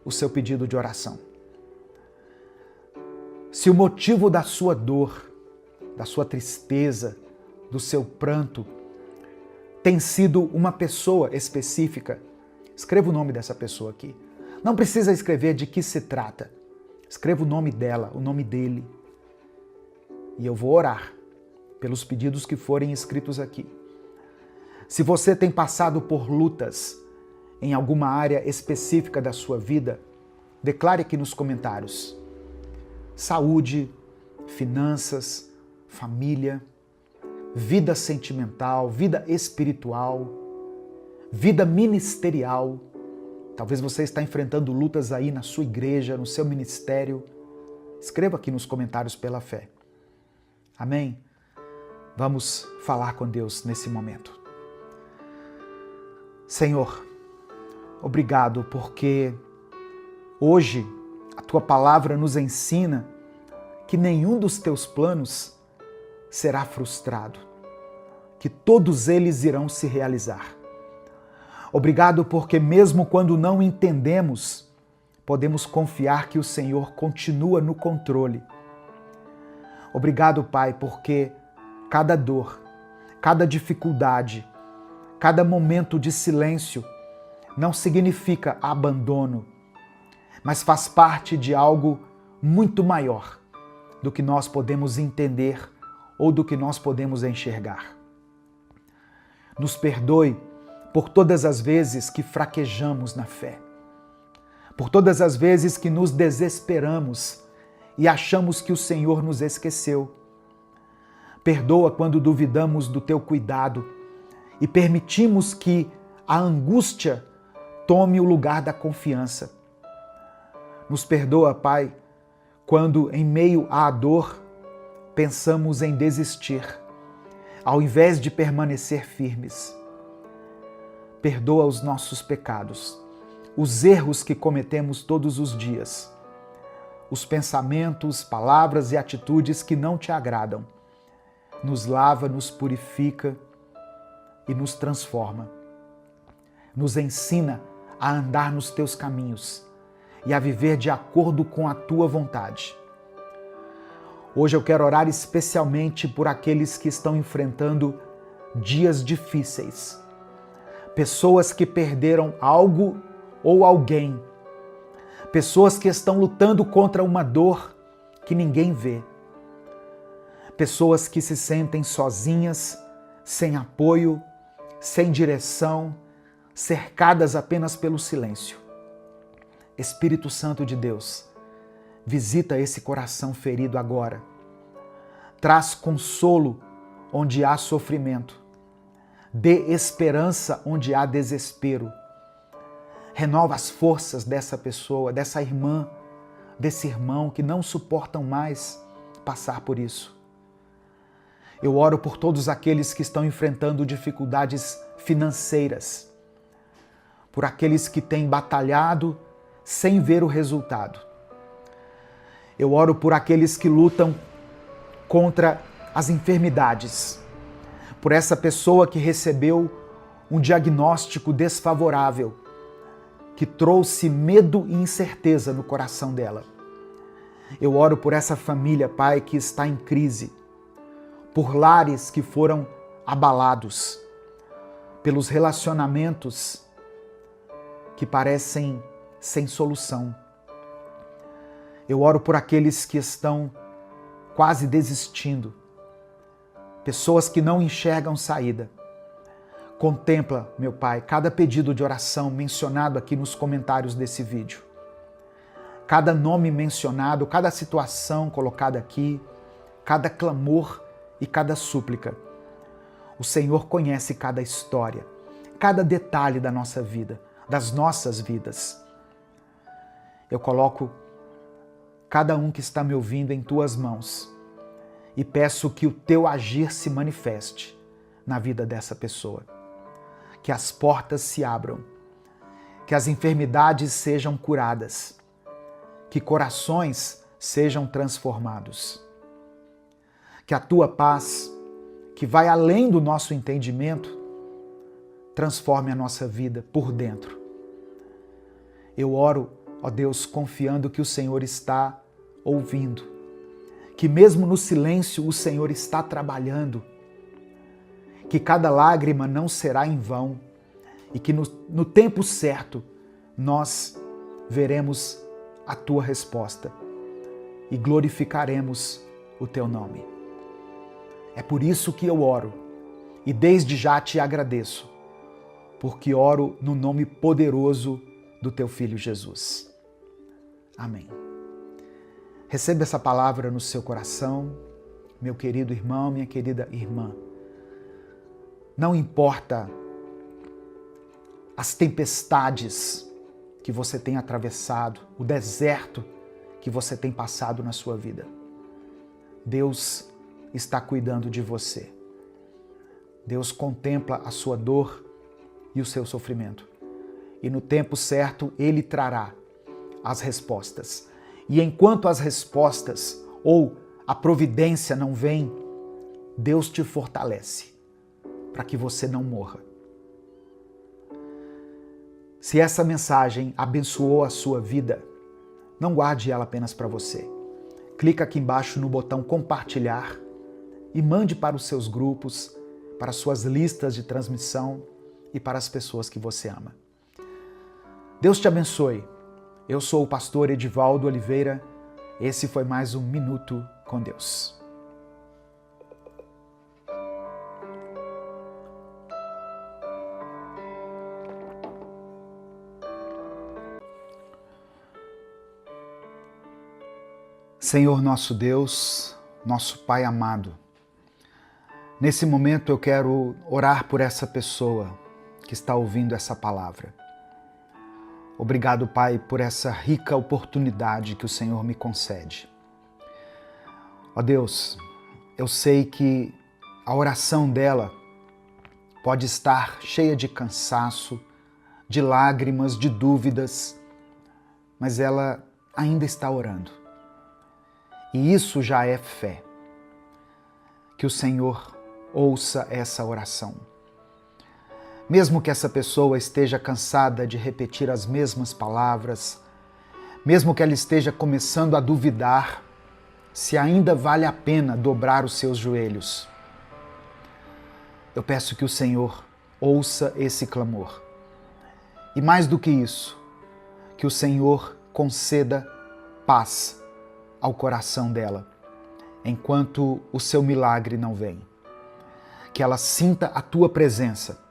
o seu pedido de oração. Se o motivo da sua dor, da sua tristeza, do seu pranto, tem sido uma pessoa específica, escreva o nome dessa pessoa aqui. Não precisa escrever de que se trata. Escreva o nome dela, o nome dele. E eu vou orar pelos pedidos que forem escritos aqui. Se você tem passado por lutas em alguma área específica da sua vida, declare aqui nos comentários. Saúde, finanças, família, vida sentimental, vida espiritual, vida ministerial. Talvez você está enfrentando lutas aí na sua igreja, no seu ministério. Escreva aqui nos comentários pela fé. Amém? Vamos falar com Deus nesse momento. Senhor, obrigado porque hoje a Tua palavra nos ensina que nenhum dos Teus planos será frustrado, que todos eles irão se realizar. Obrigado porque mesmo quando não entendemos, podemos confiar que o Senhor continua no controle. Obrigado, Pai, porque cada dor, cada dificuldade, cada momento de silêncio não significa abandono, mas faz parte de algo muito maior do que nós podemos entender ou do que nós podemos enxergar. Nos perdoe por todas as vezes que fraquejamos na fé, por todas as vezes que nos desesperamos e achamos que o Senhor nos esqueceu. Perdoa quando duvidamos do Teu cuidado e permitimos que a angústia tome o lugar da confiança. Nos perdoa, Pai, quando em meio à dor pensamos em desistir, ao invés de permanecer firmes. Perdoa os nossos pecados, os erros que cometemos todos os dias, os pensamentos, palavras e atitudes que não Te agradam. Nos lava, nos purifica e nos transforma. Nos ensina a andar nos Teus caminhos e a viver de acordo com a Tua vontade. Hoje eu quero orar especialmente por aqueles que estão enfrentando dias difíceis. Pessoas que perderam algo ou alguém. pessoas que estão lutando contra uma dor que ninguém vê, pessoas que se sentem sozinhas, sem apoio, sem direção, cercadas apenas pelo silêncio. Espírito Santo de Deus, visita esse coração ferido agora. Traz consolo onde há sofrimento. Dê esperança onde há desespero. Renova as forças dessa pessoa, dessa irmã, desse irmão que não suportam mais passar por isso. Eu oro por todos aqueles que estão enfrentando dificuldades financeiras, por aqueles que têm batalhado sem ver o resultado. Eu oro por aqueles que lutam contra as enfermidades, por essa pessoa que recebeu um diagnóstico desfavorável, que trouxe medo e incerteza no coração dela. Eu oro por essa família, Pai, que está em crise, por lares que foram abalados, pelos relacionamentos que parecem sem solução. Eu oro por aqueles que estão quase desistindo, pessoas que não enxergam saída. Contempla, meu Pai, cada pedido de oração mencionado aqui nos comentários desse vídeo. Cada nome mencionado, cada situação colocada aqui, cada clamor e cada súplica. O Senhor conhece cada história, cada detalhe da nossa vida, das nossas vidas. Eu coloco cada um que está me ouvindo em Tuas mãos e peço que o Teu agir se manifeste na vida dessa pessoa. Que as portas se abram, que as enfermidades sejam curadas, que corações sejam transformados. Que a Tua paz, que vai além do nosso entendimento, transforme a nossa vida por dentro. Eu oro, ó Deus, confiando que o Senhor está ouvindo, que mesmo no silêncio o Senhor está trabalhando, que cada lágrima não será em vão e que no tempo certo nós veremos a Tua resposta e glorificaremos o Teu nome. É por isso que eu oro e desde já te agradeço, porque oro no nome poderoso do Teu Filho Jesus. Amém. Receba essa palavra no seu coração, meu querido irmão, minha querida irmã. Não importa as tempestades que você tem atravessado, o deserto que você tem passado na sua vida. Deus está cuidando de você. Deus contempla a sua dor e o seu sofrimento. E no tempo certo, Ele trará as respostas. E enquanto as respostas ou a providência não vem, Deus te fortalece para que você não morra. Se essa mensagem abençoou a sua vida, não guarde ela apenas para você. Clica aqui embaixo no botão compartilhar e mande para os seus grupos, para as suas listas de transmissão e para as pessoas que você ama. Deus te abençoe. Eu sou o pastor Edivaldo Oliveira. Esse foi mais um Minuto com Deus. Senhor nosso Deus, nosso Pai amado, nesse momento eu quero orar por essa pessoa que está ouvindo essa palavra. Obrigado, Pai, por essa rica oportunidade que o Senhor me concede. Ó Deus, eu sei que a oração dela pode estar cheia de cansaço, de lágrimas, de dúvidas, mas ela ainda está orando. E isso já é fé. Que o Senhor ouça essa oração. Mesmo que essa pessoa esteja cansada de repetir as mesmas palavras, mesmo que ela esteja começando a duvidar se ainda vale a pena dobrar os seus joelhos, eu peço que o Senhor ouça esse clamor. E mais do que isso, que o Senhor conceda paz ao coração dela, enquanto o seu milagre não vem. Que ela sinta a tua presença,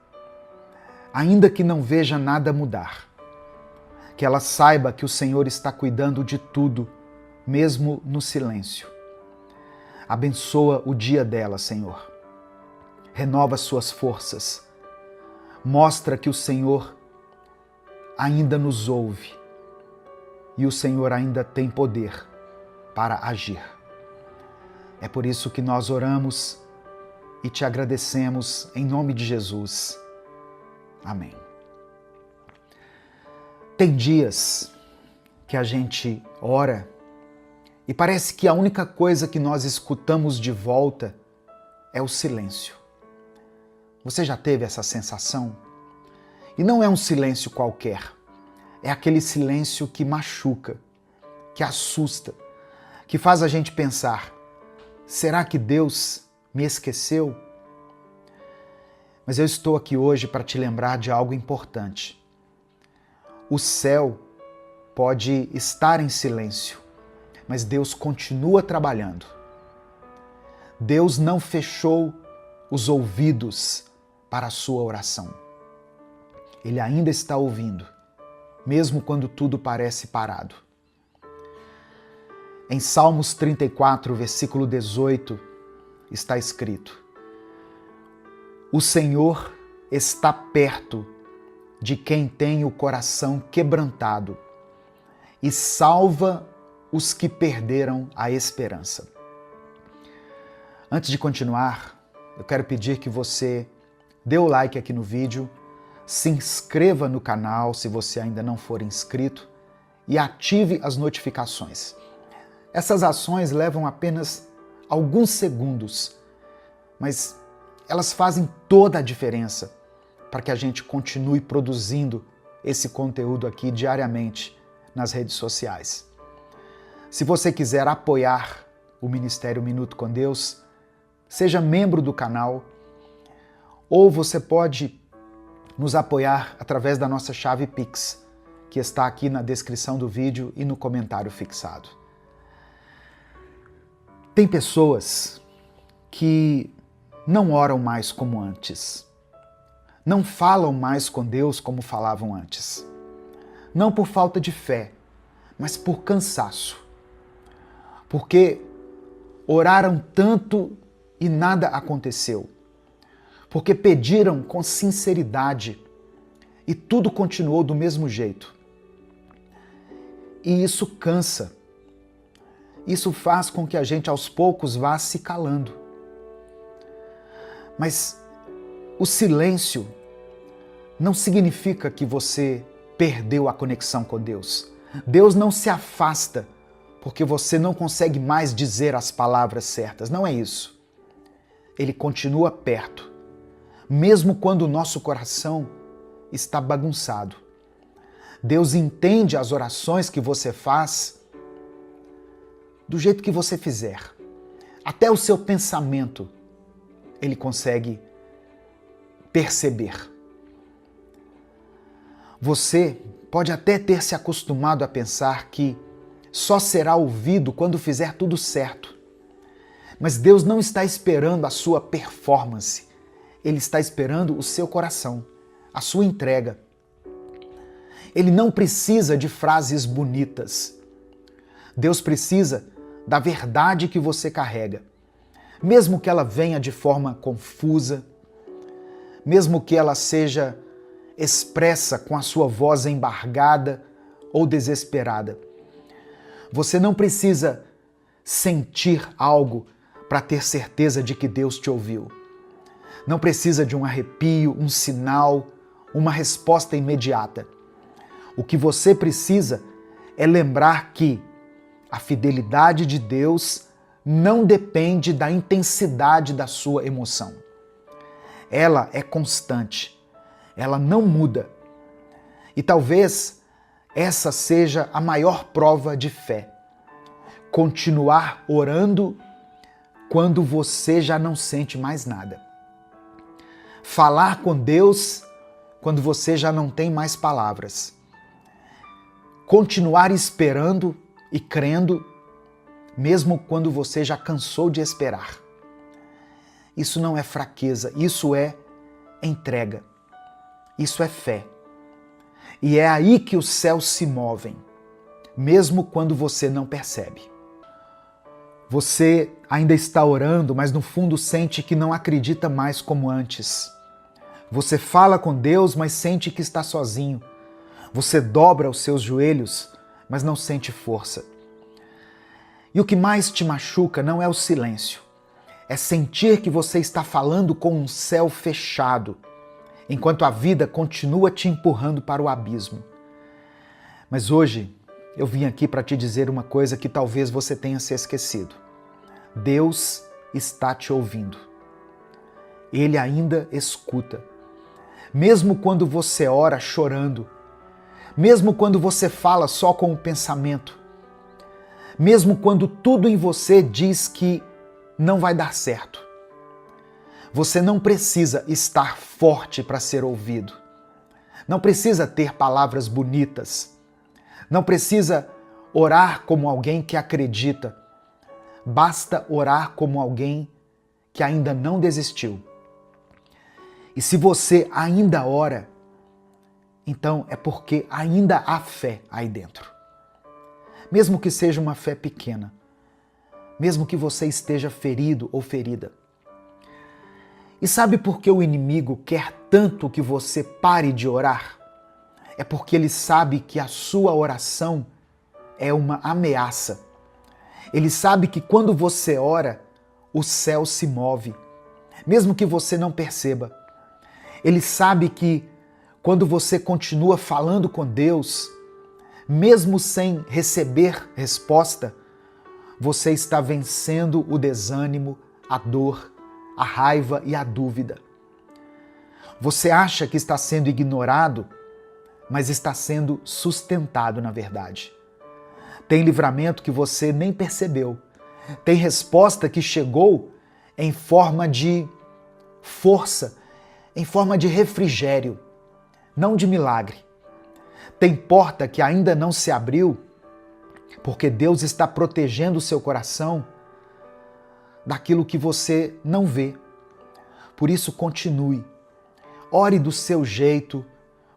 ainda que não veja nada mudar. Que ela saiba que o Senhor está cuidando de tudo, mesmo no silêncio. Abençoa o dia dela, Senhor. Renova suas forças. Mostra que o Senhor ainda nos ouve e o Senhor ainda tem poder para agir. É por isso que nós oramos e te agradecemos em nome de Jesus. Amém. Tem dias que a gente ora e parece que a única coisa que nós escutamos de volta é o silêncio. Você já teve essa sensação? E não é um silêncio qualquer. É aquele silêncio que machuca, que assusta, que faz a gente pensar: será que Deus me esqueceu? Mas eu estou aqui hoje para te lembrar de algo importante. O céu pode estar em silêncio, mas Deus continua trabalhando. Deus não fechou os ouvidos para a sua oração. Ele ainda está ouvindo, mesmo quando tudo parece parado. Em Salmos 34, versículo 18, está escrito: o Senhor está perto de quem tem o coração quebrantado e salva os que perderam a esperança. Antes de continuar, eu quero pedir que você dê o like aqui no vídeo, se inscreva no canal se você ainda não for inscrito e ative as notificações. Essas ações levam apenas alguns segundos, mas elas fazem toda a diferença para que a gente continue produzindo esse conteúdo aqui diariamente nas redes sociais. Se você quiser apoiar o Ministério Minuto com Deus, seja membro do canal, ou você pode nos apoiar através da nossa chave Pix, que está aqui na descrição do vídeo e no comentário fixado. Tem pessoas que não oram mais como antes, não falam mais com Deus como falavam antes. Não por falta de fé, mas por cansaço. Porque oraram tanto e nada aconteceu. Porque pediram com sinceridade e tudo continuou do mesmo jeito. E isso cansa. Isso faz com que a gente aos poucos vá se calando. Mas o silêncio não significa que você perdeu a conexão com Deus. Deus não se afasta porque você não consegue mais dizer as palavras certas. Não é isso. Ele continua perto, mesmo quando o nosso coração está bagunçado. Deus entende as orações que você faz do jeito que você fizer. Até o seu pensamento Ele consegue perceber. Você pode até ter se acostumado a pensar que só será ouvido quando fizer tudo certo. Mas Deus não está esperando a sua performance. Ele está esperando o seu coração, a sua entrega. Ele não precisa de frases bonitas. Deus precisa da verdade que você carrega. Mesmo que ela venha de forma confusa, mesmo que ela seja expressa com a sua voz embargada ou desesperada. Você não precisa sentir algo para ter certeza de que Deus te ouviu. Não precisa de um arrepio, um sinal, uma resposta imediata. O que você precisa é lembrar que a fidelidade de Deus não depende da intensidade da sua emoção. Ela é constante, ela não muda. E talvez essa seja a maior prova de fé. Continuar orando quando você já não sente mais nada. Falar com Deus quando você já não tem mais palavras. continuar esperando e crendo, mesmo quando você já cansou de esperar. Isso não é fraqueza, isso é entrega. Isso é fé. E é aí que os céus se movem, mesmo quando você não percebe. Você ainda está orando, mas no fundo sente que não acredita mais como antes. Você fala com Deus, mas sente que está sozinho. Você dobra os seus joelhos, mas não sente força. E o que mais te machuca não é o silêncio. É sentir que você está falando com um céu fechado, enquanto a vida continua te empurrando para o abismo. Mas hoje eu vim aqui para te dizer uma coisa que talvez você tenha se esquecido. Deus está te ouvindo. Ele ainda escuta. Mesmo quando você ora chorando, mesmo quando você fala só com o pensamento, mesmo quando tudo em você diz que não vai dar certo. Você não precisa estar forte para ser ouvido. Não precisa ter palavras bonitas. Não precisa orar como alguém que acredita. Basta orar como alguém que ainda não desistiu. E se você ainda ora, então é porque ainda há fé aí dentro. Mesmo que seja uma fé pequena. Mesmo que você esteja ferido ou ferida. E sabe por que o inimigo quer tanto que você pare de orar? É porque ele sabe que a sua oração é uma ameaça. Ele sabe que quando você ora, o céu se move, mesmo que você não perceba. Ele sabe que quando você continua falando com Deus, mesmo sem receber resposta, você está vencendo o desânimo, a dor, a raiva e a dúvida. Você acha que está sendo ignorado, mas está sendo sustentado na verdade. Tem livramento que você nem percebeu. Tem resposta que chegou em forma de força, em forma de refrigério, não de milagre. Tem porta que ainda não se abriu, porque Deus está protegendo o seu coração daquilo que você não vê. Por isso, continue. Ore do seu jeito,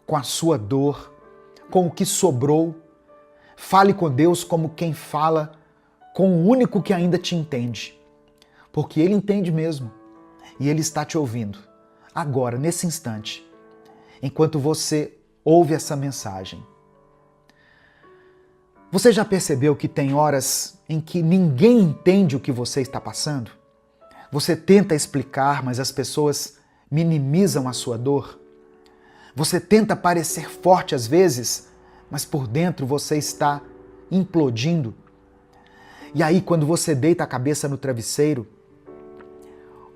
com a sua dor, com o que sobrou. Fale com Deus como quem fala com o único que ainda te entende. Porque Ele entende mesmo. E Ele está te ouvindo. Agora, nesse instante, enquanto você ouve essa mensagem. Você já percebeu que tem horas em que ninguém entende o que você está passando? Você tenta explicar, mas as pessoas minimizam a sua dor? Você tenta parecer forte às vezes, mas por dentro você está implodindo? E aí, quando você deita a cabeça no travesseiro,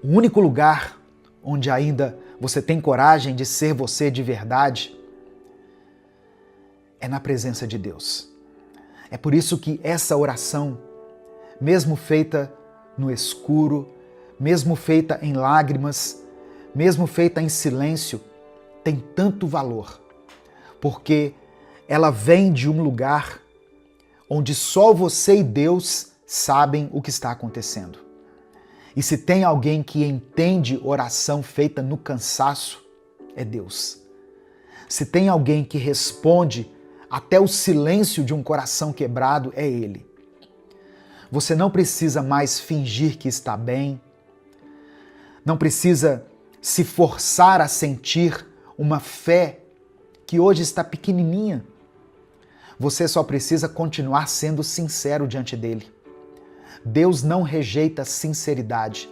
o único lugar onde ainda você tem coragem de ser você de verdade é na presença de Deus. É por isso que essa oração, mesmo feita no escuro, mesmo feita em lágrimas, mesmo feita em silêncio, tem tanto valor, porque ela vem de um lugar onde só você e Deus sabem o que está acontecendo. E se tem alguém que entende oração feita no cansaço, é Deus. Se tem alguém que responde até o silêncio de um coração quebrado, é Ele. Você não precisa mais fingir que está bem, não precisa se forçar a sentir uma fé que hoje está pequenininha. Você só precisa continuar sendo sincero diante dele. Deus não rejeita sinceridade.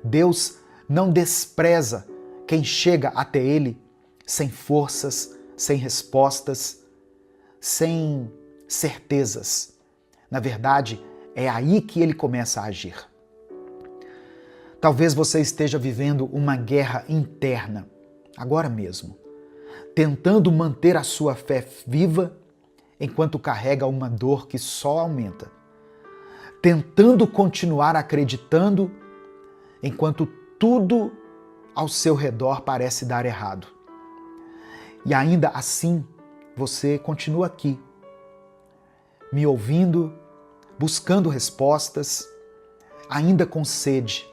Deus não despreza quem chega até ele sem forças, sem respostas, sem certezas. Na verdade, é aí que ele começa a agir. Talvez você esteja vivendo uma guerra interna, agora mesmo, tentando manter a sua fé viva enquanto carrega uma dor que só aumenta. Tentando continuar acreditando enquanto tudo ao seu redor parece dar errado. E ainda assim, você continua aqui, me ouvindo, buscando respostas, ainda com sede.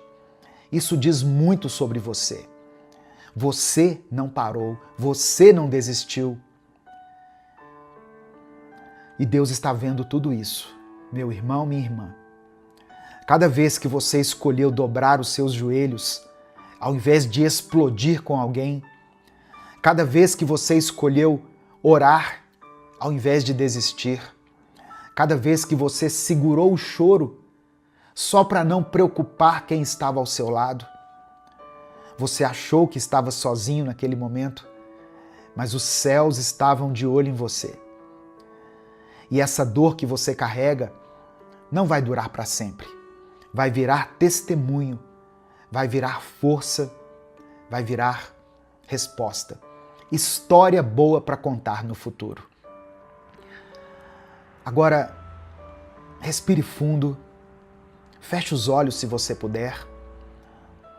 Isso diz muito sobre você. Você não parou, você não desistiu. E Deus está vendo tudo isso, meu irmão, minha irmã. Cada vez que você escolheu dobrar os seus joelhos, ao invés de explodir com alguém, cada vez que você escolheu orar, ao invés de desistir, cada vez que você segurou o choro só para não preocupar quem estava ao seu lado, você achou que estava sozinho naquele momento, mas os céus estavam de olho em você. E essa dor que você carrega não vai durar para sempre. Vai virar testemunho, vai virar força, vai virar resposta. História boa para contar no futuro. Agora, respire fundo, feche os olhos se você puder,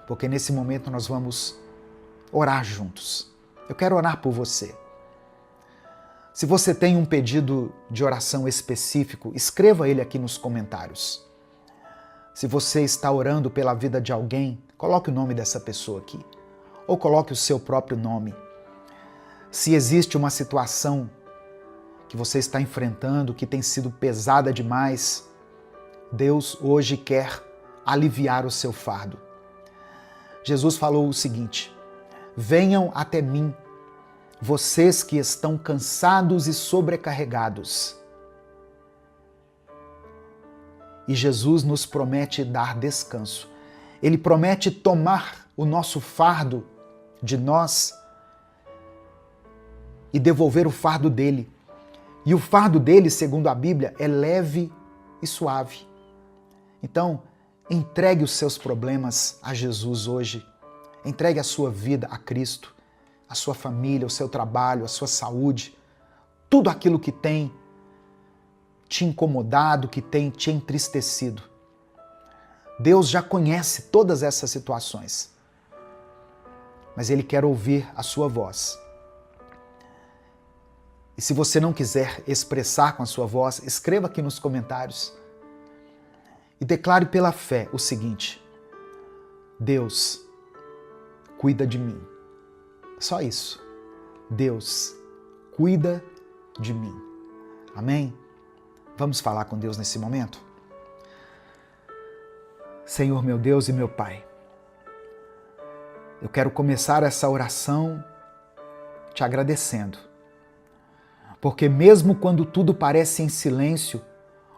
porque nesse momento nós vamos orar juntos. Eu quero orar por você. Se você tem um pedido de oração específico, escreva ele aqui nos comentários. Se você está orando pela vida de alguém, coloque o nome dessa pessoa aqui, ou coloque o seu próprio nome. Se existe uma situação que você está enfrentando, que tem sido pesada demais, Deus hoje quer aliviar o seu fardo. Jesus falou o seguinte: venham até mim, vocês que estão cansados e sobrecarregados. E Jesus nos promete dar descanso. Ele promete tomar o nosso fardo de nós e devolver o fardo dele. E o fardo dele, segundo a Bíblia, é leve e suave. Então, entregue os seus problemas a Jesus hoje. Entregue a sua vida a Cristo, a sua família, o seu trabalho, a sua saúde, tudo aquilo que tem te incomodado, que tem te entristecido. Deus já conhece todas essas situações, mas Ele quer ouvir a sua voz. E se você não quiser expressar com a sua voz, escreva aqui nos comentários e declare pela fé o seguinte: Deus, cuida de mim. Só isso. Deus, cuida de mim. Amém? Vamos falar com Deus nesse momento? Senhor, meu Deus e meu Pai, eu quero começar essa oração te agradecendo, porque mesmo quando tudo parece em silêncio,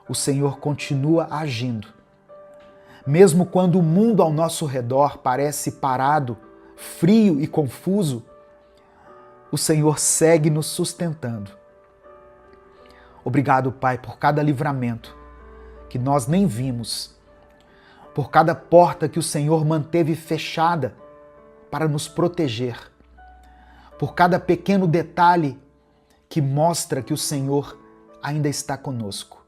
o Senhor continua agindo. Mesmo quando o mundo ao nosso redor parece parado, frio e confuso, o Senhor segue nos sustentando. Obrigado, Pai, por cada livramento que nós nem vimos, por cada porta que o Senhor manteve fechada para nos proteger, por cada pequeno detalhe que mostra que o Senhor ainda está conosco.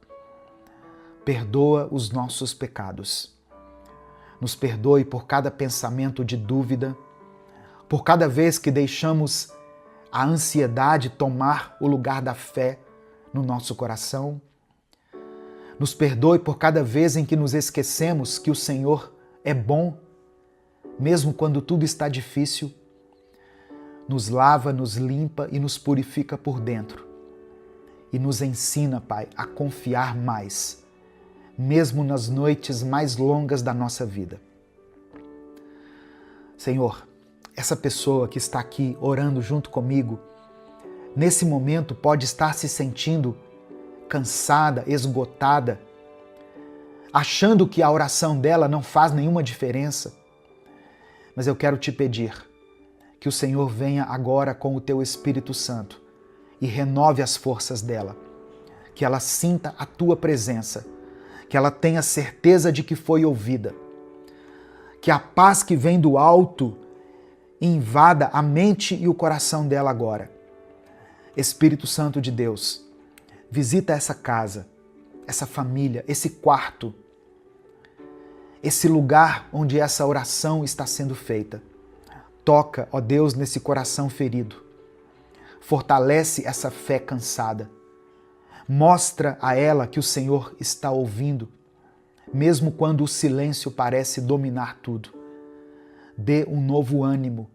Perdoa os nossos pecados. Nos perdoe por cada pensamento de dúvida, por cada vez que deixamos a ansiedade tomar o lugar da fé no nosso coração. Nos perdoe por cada vez em que nos esquecemos que o Senhor é bom, mesmo quando tudo está difícil. Nos lava, nos limpa e nos purifica por dentro. E nos ensina, Pai, a confiar mais, mesmo nas noites mais longas da nossa vida. Senhor, essa pessoa que está aqui orando junto comigo, nesse momento pode estar se sentindo cansada, esgotada, achando que a oração dela não faz nenhuma diferença. Mas eu quero te pedir que o Senhor venha agora com o teu Espírito Santo e renove as forças dela, que ela sinta a tua presença, que ela tenha certeza de que foi ouvida, que a paz que vem do alto invada a mente e o coração dela agora. Espírito Santo de Deus, visita essa casa, essa família, esse quarto, esse lugar onde essa oração está sendo feita. Toca, ó Deus, nesse coração ferido. Fortalece essa fé cansada. Mostra a ela que o Senhor está ouvindo, mesmo quando o silêncio parece dominar tudo. Dê um novo ânimo,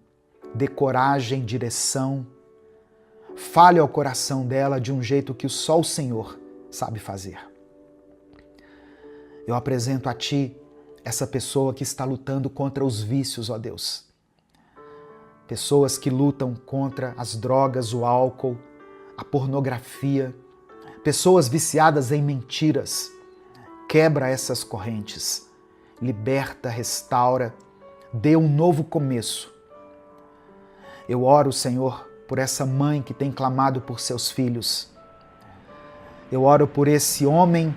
dê coragem, direção. Fale ao coração dela de um jeito que só o Senhor sabe fazer. Eu apresento a Ti essa pessoa que está lutando contra os vícios, ó Deus. Pessoas que lutam contra as drogas, o álcool, a pornografia. Pessoas viciadas em mentiras. Quebra essas correntes. Liberta, restaura. Dê um novo começo. Eu oro, Senhor, por essa mãe que tem clamado por seus filhos. Eu oro por esse homem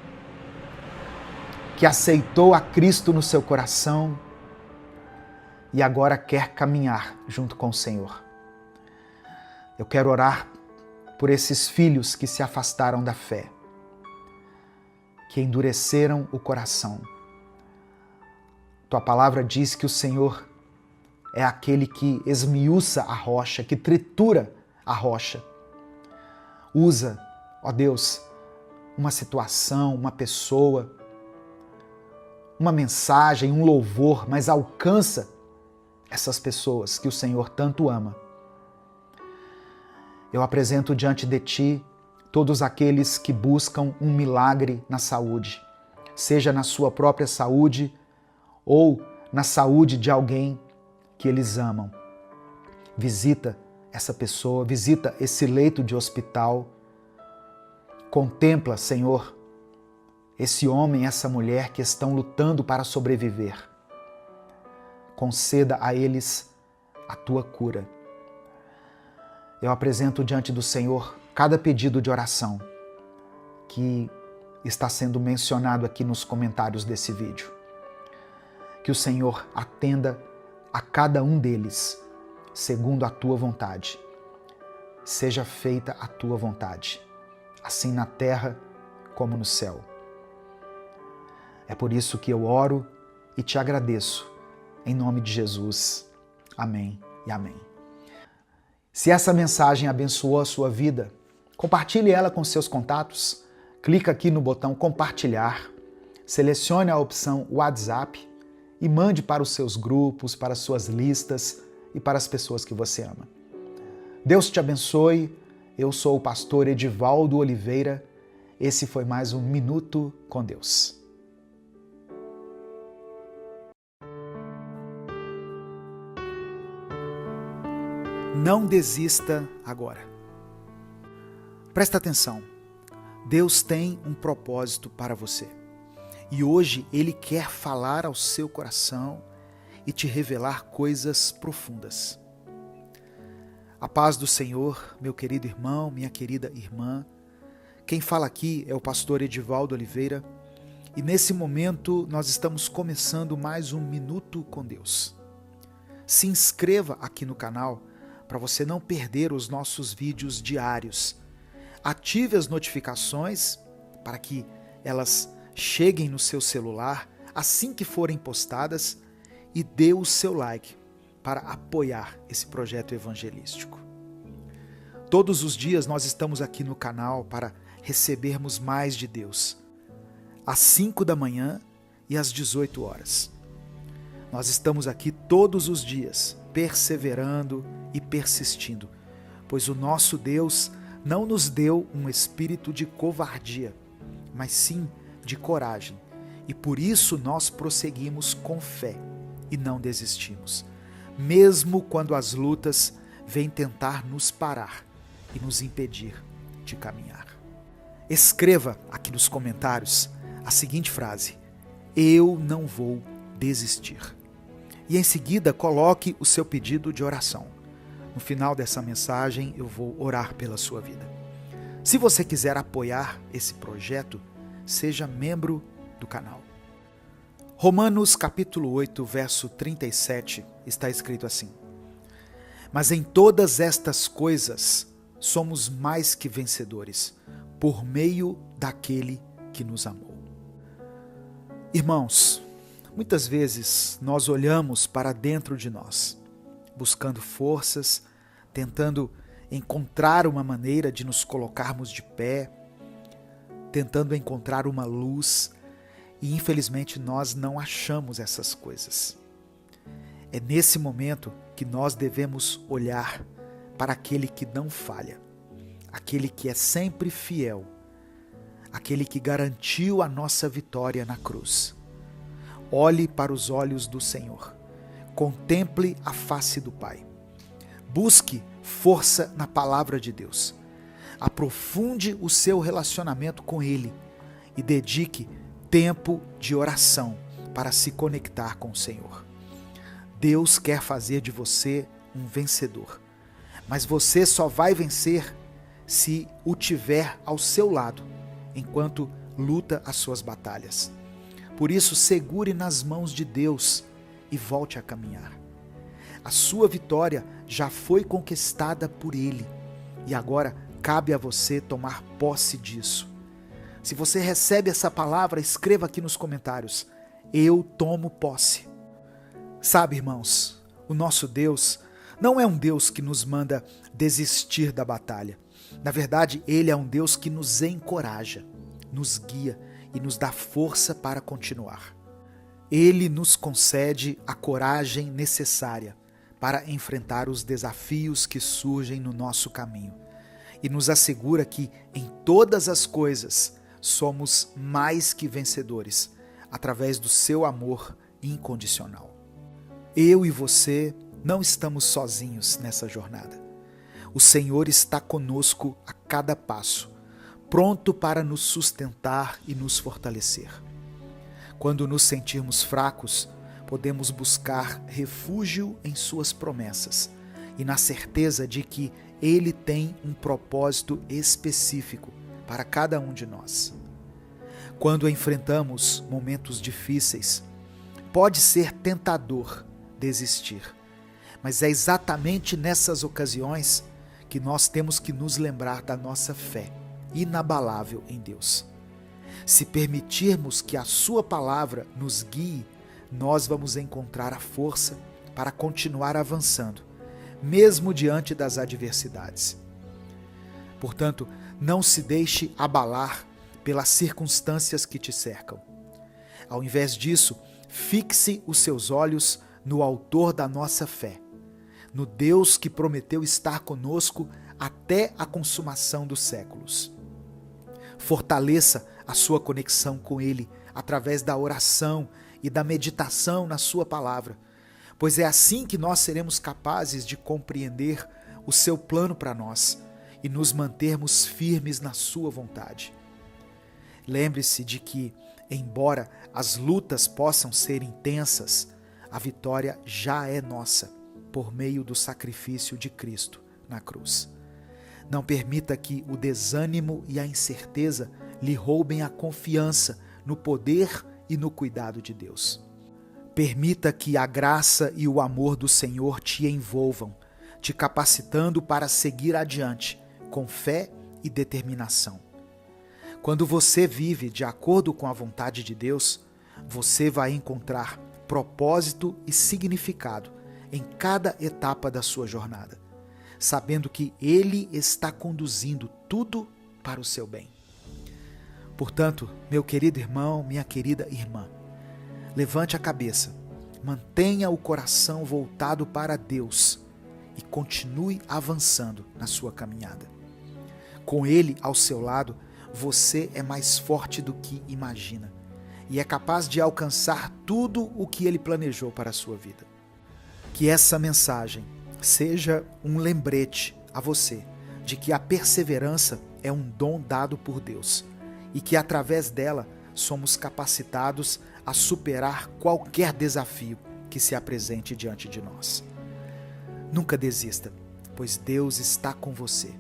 que aceitou a Cristo no seu coração e agora quer caminhar junto com o Senhor. Eu quero orar por esses filhos que se afastaram da fé, que endureceram o coração. Tua palavra diz que o Senhor é aquele que esmiuça a rocha, que tritura a rocha. Usa, ó Deus, uma situação, uma pessoa, uma mensagem, um louvor, mas alcança essas pessoas que o Senhor tanto ama. Eu apresento diante de Ti todos aqueles que buscam um milagre na saúde, seja na sua própria saúde ou na saúde de alguém que eles amam. Visita essa pessoa, visita esse leito de hospital. Contempla, Senhor, esse homem, essa mulher que estão lutando para sobreviver. Conceda a eles a Tua cura. Eu apresento diante do Senhor cada pedido de oração que está sendo mencionado aqui nos comentários desse vídeo. Que o Senhor atenda a cada um deles, segundo a Tua vontade. Seja feita a Tua vontade, assim na terra como no céu. É por isso que eu oro e Te agradeço, em nome de Jesus. Amém e amém. Se essa mensagem abençoou a sua vida, compartilhe ela com seus contatos. Clica aqui no botão compartilhar, selecione a opção WhatsApp e mande para os seus grupos, para as suas listas e para as pessoas que você ama. Deus te abençoe. Eu sou o pastor Edivaldo Oliveira. Esse foi mais um Minuto com Deus. Não desista agora. Presta atenção. Deus tem um propósito para você. E hoje Ele quer falar ao seu coração e te revelar coisas profundas. A paz do Senhor, meu querido irmão, minha querida irmã. Quem fala aqui é o pastor Edivaldo Oliveira. E nesse momento nós estamos começando mais um Minuto com Deus. Se inscreva aqui no canal para você não perder os nossos vídeos diários. Ative as notificações para que elas cheguem no seu celular assim que forem postadas e dê o seu like para apoiar esse projeto evangelístico. Todos os dias nós estamos aqui no canal para recebermos mais de Deus, às 5 da manhã e às 18 horas. Nós estamos aqui todos os dias, perseverando e persistindo, pois o nosso Deus não nos deu um espírito de covardia, mas sim de coragem. E por isso nós prosseguimos com fé e não desistimos, mesmo quando as lutas vêm tentar nos parar e nos impedir de caminhar. Escreva aqui nos comentários a seguinte frase: eu não vou desistir. E em seguida coloque o seu pedido de oração. No final dessa mensagem eu vou orar pela sua vida. Se você quiser apoiar esse projeto, seja membro do canal. Romanos capítulo 8, verso 37, está escrito assim: mas em todas estas coisas somos mais que vencedores, por meio daquele que nos amou. Irmãos, muitas vezes nós olhamos para dentro de nós, buscando forças, tentando encontrar uma maneira de nos colocarmos de pé, tentando encontrar uma luz e infelizmente nós não achamos essas coisas. É nesse momento que nós devemos olhar para aquele que não falha, aquele que é sempre fiel, aquele que garantiu a nossa vitória na cruz. Olhe para os olhos do Senhor, contemple a face do Pai, busque força na palavra de Deus, aprofunde o seu relacionamento com Ele e dedique tempo de oração para se conectar com o Senhor. Deus quer fazer de você um vencedor, mas você só vai vencer se o tiver ao seu lado, enquanto luta as suas batalhas. Por isso, segure nas mãos de Deus e volte a caminhar. A sua vitória já foi conquistada por Ele e agora cabe a você tomar posse disso. Se você recebe essa palavra, escreva aqui nos comentários: eu tomo posse. Sabe, irmãos, o nosso Deus não é um Deus que nos manda desistir da batalha. Na verdade, Ele é um Deus que nos encoraja, nos guia e nos dá força para continuar. Ele nos concede a coragem necessária para enfrentar os desafios que surgem no nosso caminho e nos assegura que, em todas as coisas, somos mais que vencedores através do seu amor incondicional. Eu e você não estamos sozinhos nessa jornada. O Senhor está conosco a cada passo, pronto para nos sustentar e nos fortalecer. Quando nos sentirmos fracos, podemos buscar refúgio em suas promessas e na certeza de que Ele tem um propósito específico para cada um de nós. Quando enfrentamos momentos difíceis, pode ser tentador desistir, mas é exatamente nessas ocasiões que nós temos que nos lembrar da nossa fé inabalável em Deus. Se permitirmos que a sua palavra nos guie, nós vamos encontrar a força para continuar avançando, mesmo diante das adversidades. Portanto, não se deixe abalar pelas circunstâncias que te cercam. Ao invés disso, fixe os seus olhos no autor da nossa fé, no Deus que prometeu estar conosco até a consumação dos séculos. Fortaleça a sua conexão com Ele através da oração e da meditação na sua palavra, pois é assim que nós seremos capazes de compreender o seu plano para nós e nos mantermos firmes na sua vontade. Lembre-se de que, embora as lutas possam ser intensas, a vitória já é nossa, por meio do sacrifício de Cristo na cruz. Não permita que o desânimo e a incerteza lhe roubem a confiança no poder e no cuidado de Deus. Permita que a graça e o amor do Senhor te envolvam, te capacitando para seguir adiante com fé e determinação. Quando você vive de acordo com a vontade de Deus, você vai encontrar propósito e significado em cada etapa da sua jornada, sabendo que Ele está conduzindo tudo para o seu bem. Portanto, meu querido irmão, minha querida irmã, levante a cabeça, mantenha o coração voltado para Deus e continue avançando na sua caminhada. Com Ele ao seu lado, você é mais forte do que imagina e é capaz de alcançar tudo o que Ele planejou para a sua vida. Que essa mensagem seja um lembrete a você de que a perseverança é um dom dado por Deus e que através dela somos capacitados a superar qualquer desafio que se apresente diante de nós. Nunca desista, pois Deus está com você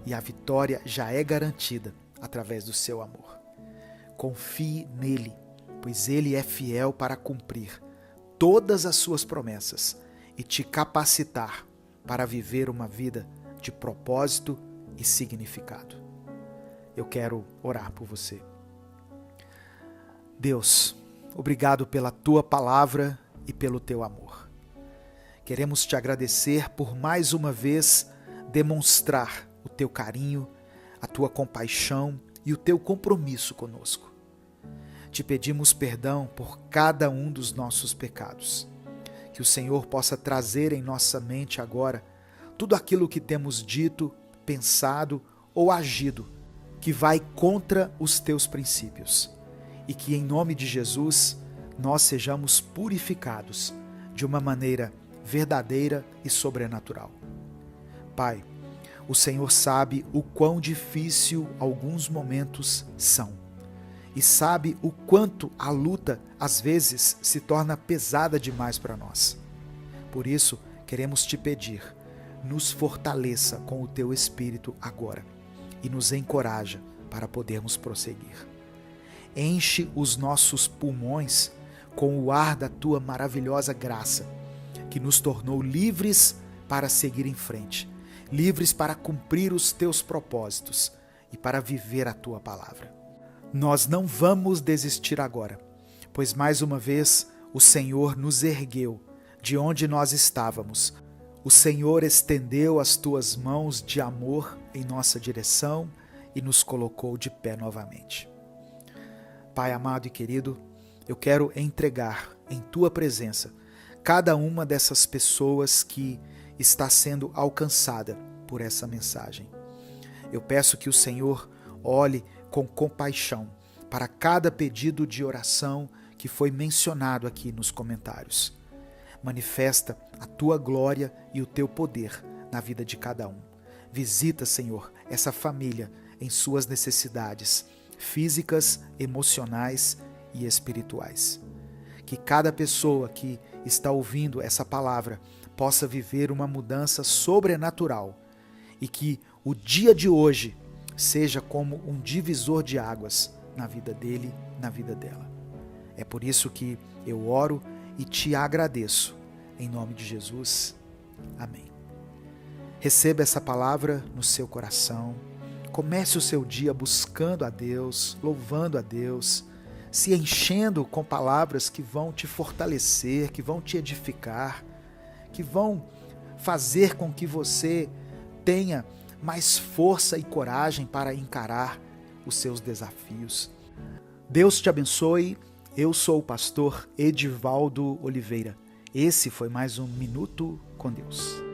e a vitória já é garantida através do seu amor. Confie nele, pois ele é fiel para cumprir todas as suas promessas e te capacitar para viver uma vida de propósito e significado. Eu quero orar por você. Deus, obrigado pela tua palavra e pelo teu amor. Queremos te agradecer por mais uma vez demonstrar o teu carinho, a tua compaixão e o teu compromisso conosco. Te pedimos perdão por cada um dos nossos pecados. Que o Senhor possa trazer em nossa mente agora tudo aquilo que temos dito, pensado ou agido que vai contra os teus princípios. E que em nome de Jesus nós sejamos purificados de uma maneira verdadeira e sobrenatural. Pai, o Senhor sabe o quão difícil alguns momentos são e sabe o quanto a luta às vezes se torna pesada demais para nós. Por isso, queremos te pedir, nos fortaleça com o teu Espírito agora e nos encoraja para podermos prosseguir. Enche os nossos pulmões com o ar da tua maravilhosa graça, que nos tornou livres para seguir em frente, livres para cumprir os teus propósitos e para viver a tua palavra. Nós não vamos desistir agora, pois mais uma vez o Senhor nos ergueu de onde nós estávamos. O Senhor estendeu as tuas mãos de amor em nossa direção e nos colocou de pé novamente. Pai amado e querido, eu quero entregar em tua presença cada uma dessas pessoas que está sendo alcançada por essa mensagem. Eu peço que o Senhor olhe com compaixão para cada pedido de oração que foi mencionado aqui nos comentários. Manifesta a tua glória e o teu poder na vida de cada um. Visita, Senhor, essa família em suas necessidades físicas, emocionais e espirituais. Que cada pessoa que está ouvindo essa palavra possa viver uma mudança sobrenatural e que o dia de hoje seja como um divisor de águas na vida dele, na vida dela. É por isso que eu oro e te agradeço. Em nome de Jesus. Amém. Receba essa palavra no seu coração. Comece o seu dia buscando a Deus, louvando a Deus, se enchendo com palavras que vão te fortalecer, que vão te edificar, que vão fazer com que você tenha mais força e coragem para encarar os seus desafios. Deus te abençoe. Eu sou o pastor Edivaldo Oliveira. Esse foi mais um Minuto com Deus.